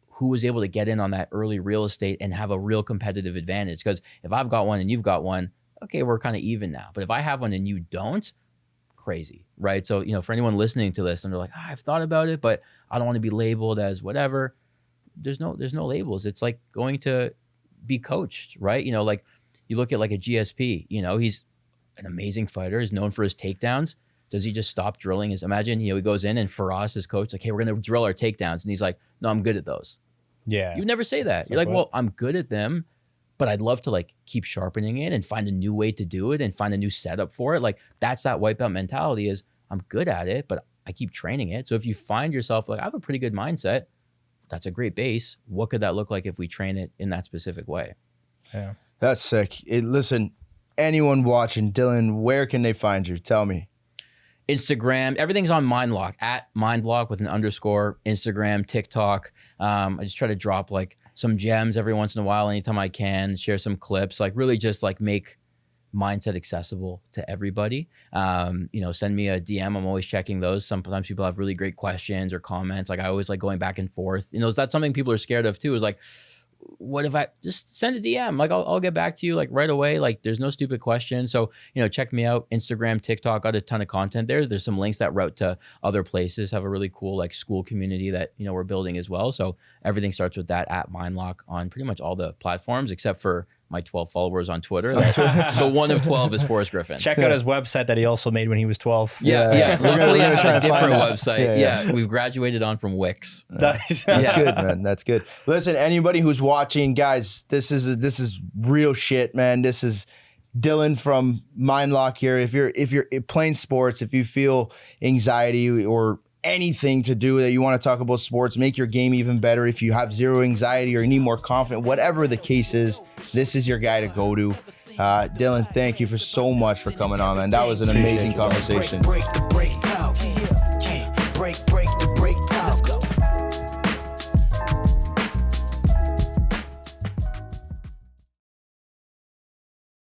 who was able to get in on that early real estate and have a real competitive advantage? Because if I've got one and you've got one, okay, we're kind of even now. But if I have one and you don't, crazy, right? So, for anyone listening to this and they're like, I've thought about it, but I don't want to be labeled as whatever. There's no labels. It's like going to be coached, right? Like you look at like a GSP, he's an amazing fighter. He's known for his takedowns. Does he just stop drilling? Imagine, he goes in and Faraz, his coach, like, hey, we're going to drill our takedowns. And he's like, no, I'm good at those. Yeah. You would never say that. You're like, well, I'm good at them, but I'd love to like keep sharpening it and find a new way to do it and find a new setup for it. Like that's that wipeout mentality is I'm good at it, but I keep training it. So if you find yourself like, I have a pretty good mindset, that's a great base. What could that look like if we train it in that specific way? Yeah. That's sick. Listen, anyone watching, Dylan, where can they find you? Tell me. Instagram, everything's on MindLock, at MindLock with an underscore, Instagram, TikTok. I just try to drop like some gems every once in a while, anytime I can, share some clips, like really just like make mindset accessible to everybody. Send me a DM. I'm always checking those. Sometimes people have really great questions or comments. Like I always like going back and forth. That's something people are scared of too, is like, what if I just send a DM? Like I'll get back to you like right away. Like there's no stupid questions. So, check me out. Instagram, TikTok, got a ton of content there. There's some links that route to other places, have a really cool like school community that, we're building as well. So everything starts with that at MindLock on pretty much all the platforms, except for my 12 followers on Twitter. The one of 12 is Forrest Griffin. Check out his website that he also made when he was 12. Yeah. Luckily, I have a different website. Yeah. We've graduated on from Wix. That's good, man. That's good. Listen, anybody who's watching, guys, this is real shit, man. This is Dylan from MindLock here. If you're playing sports, if you feel anxiety or anything to do that you want to talk about sports, make your game even better. If you have zero anxiety or you need more confidence, whatever the case is, this is your guy to go to. Dylan, thank you so much for coming on, man. That was an amazing conversation. Break the break talk.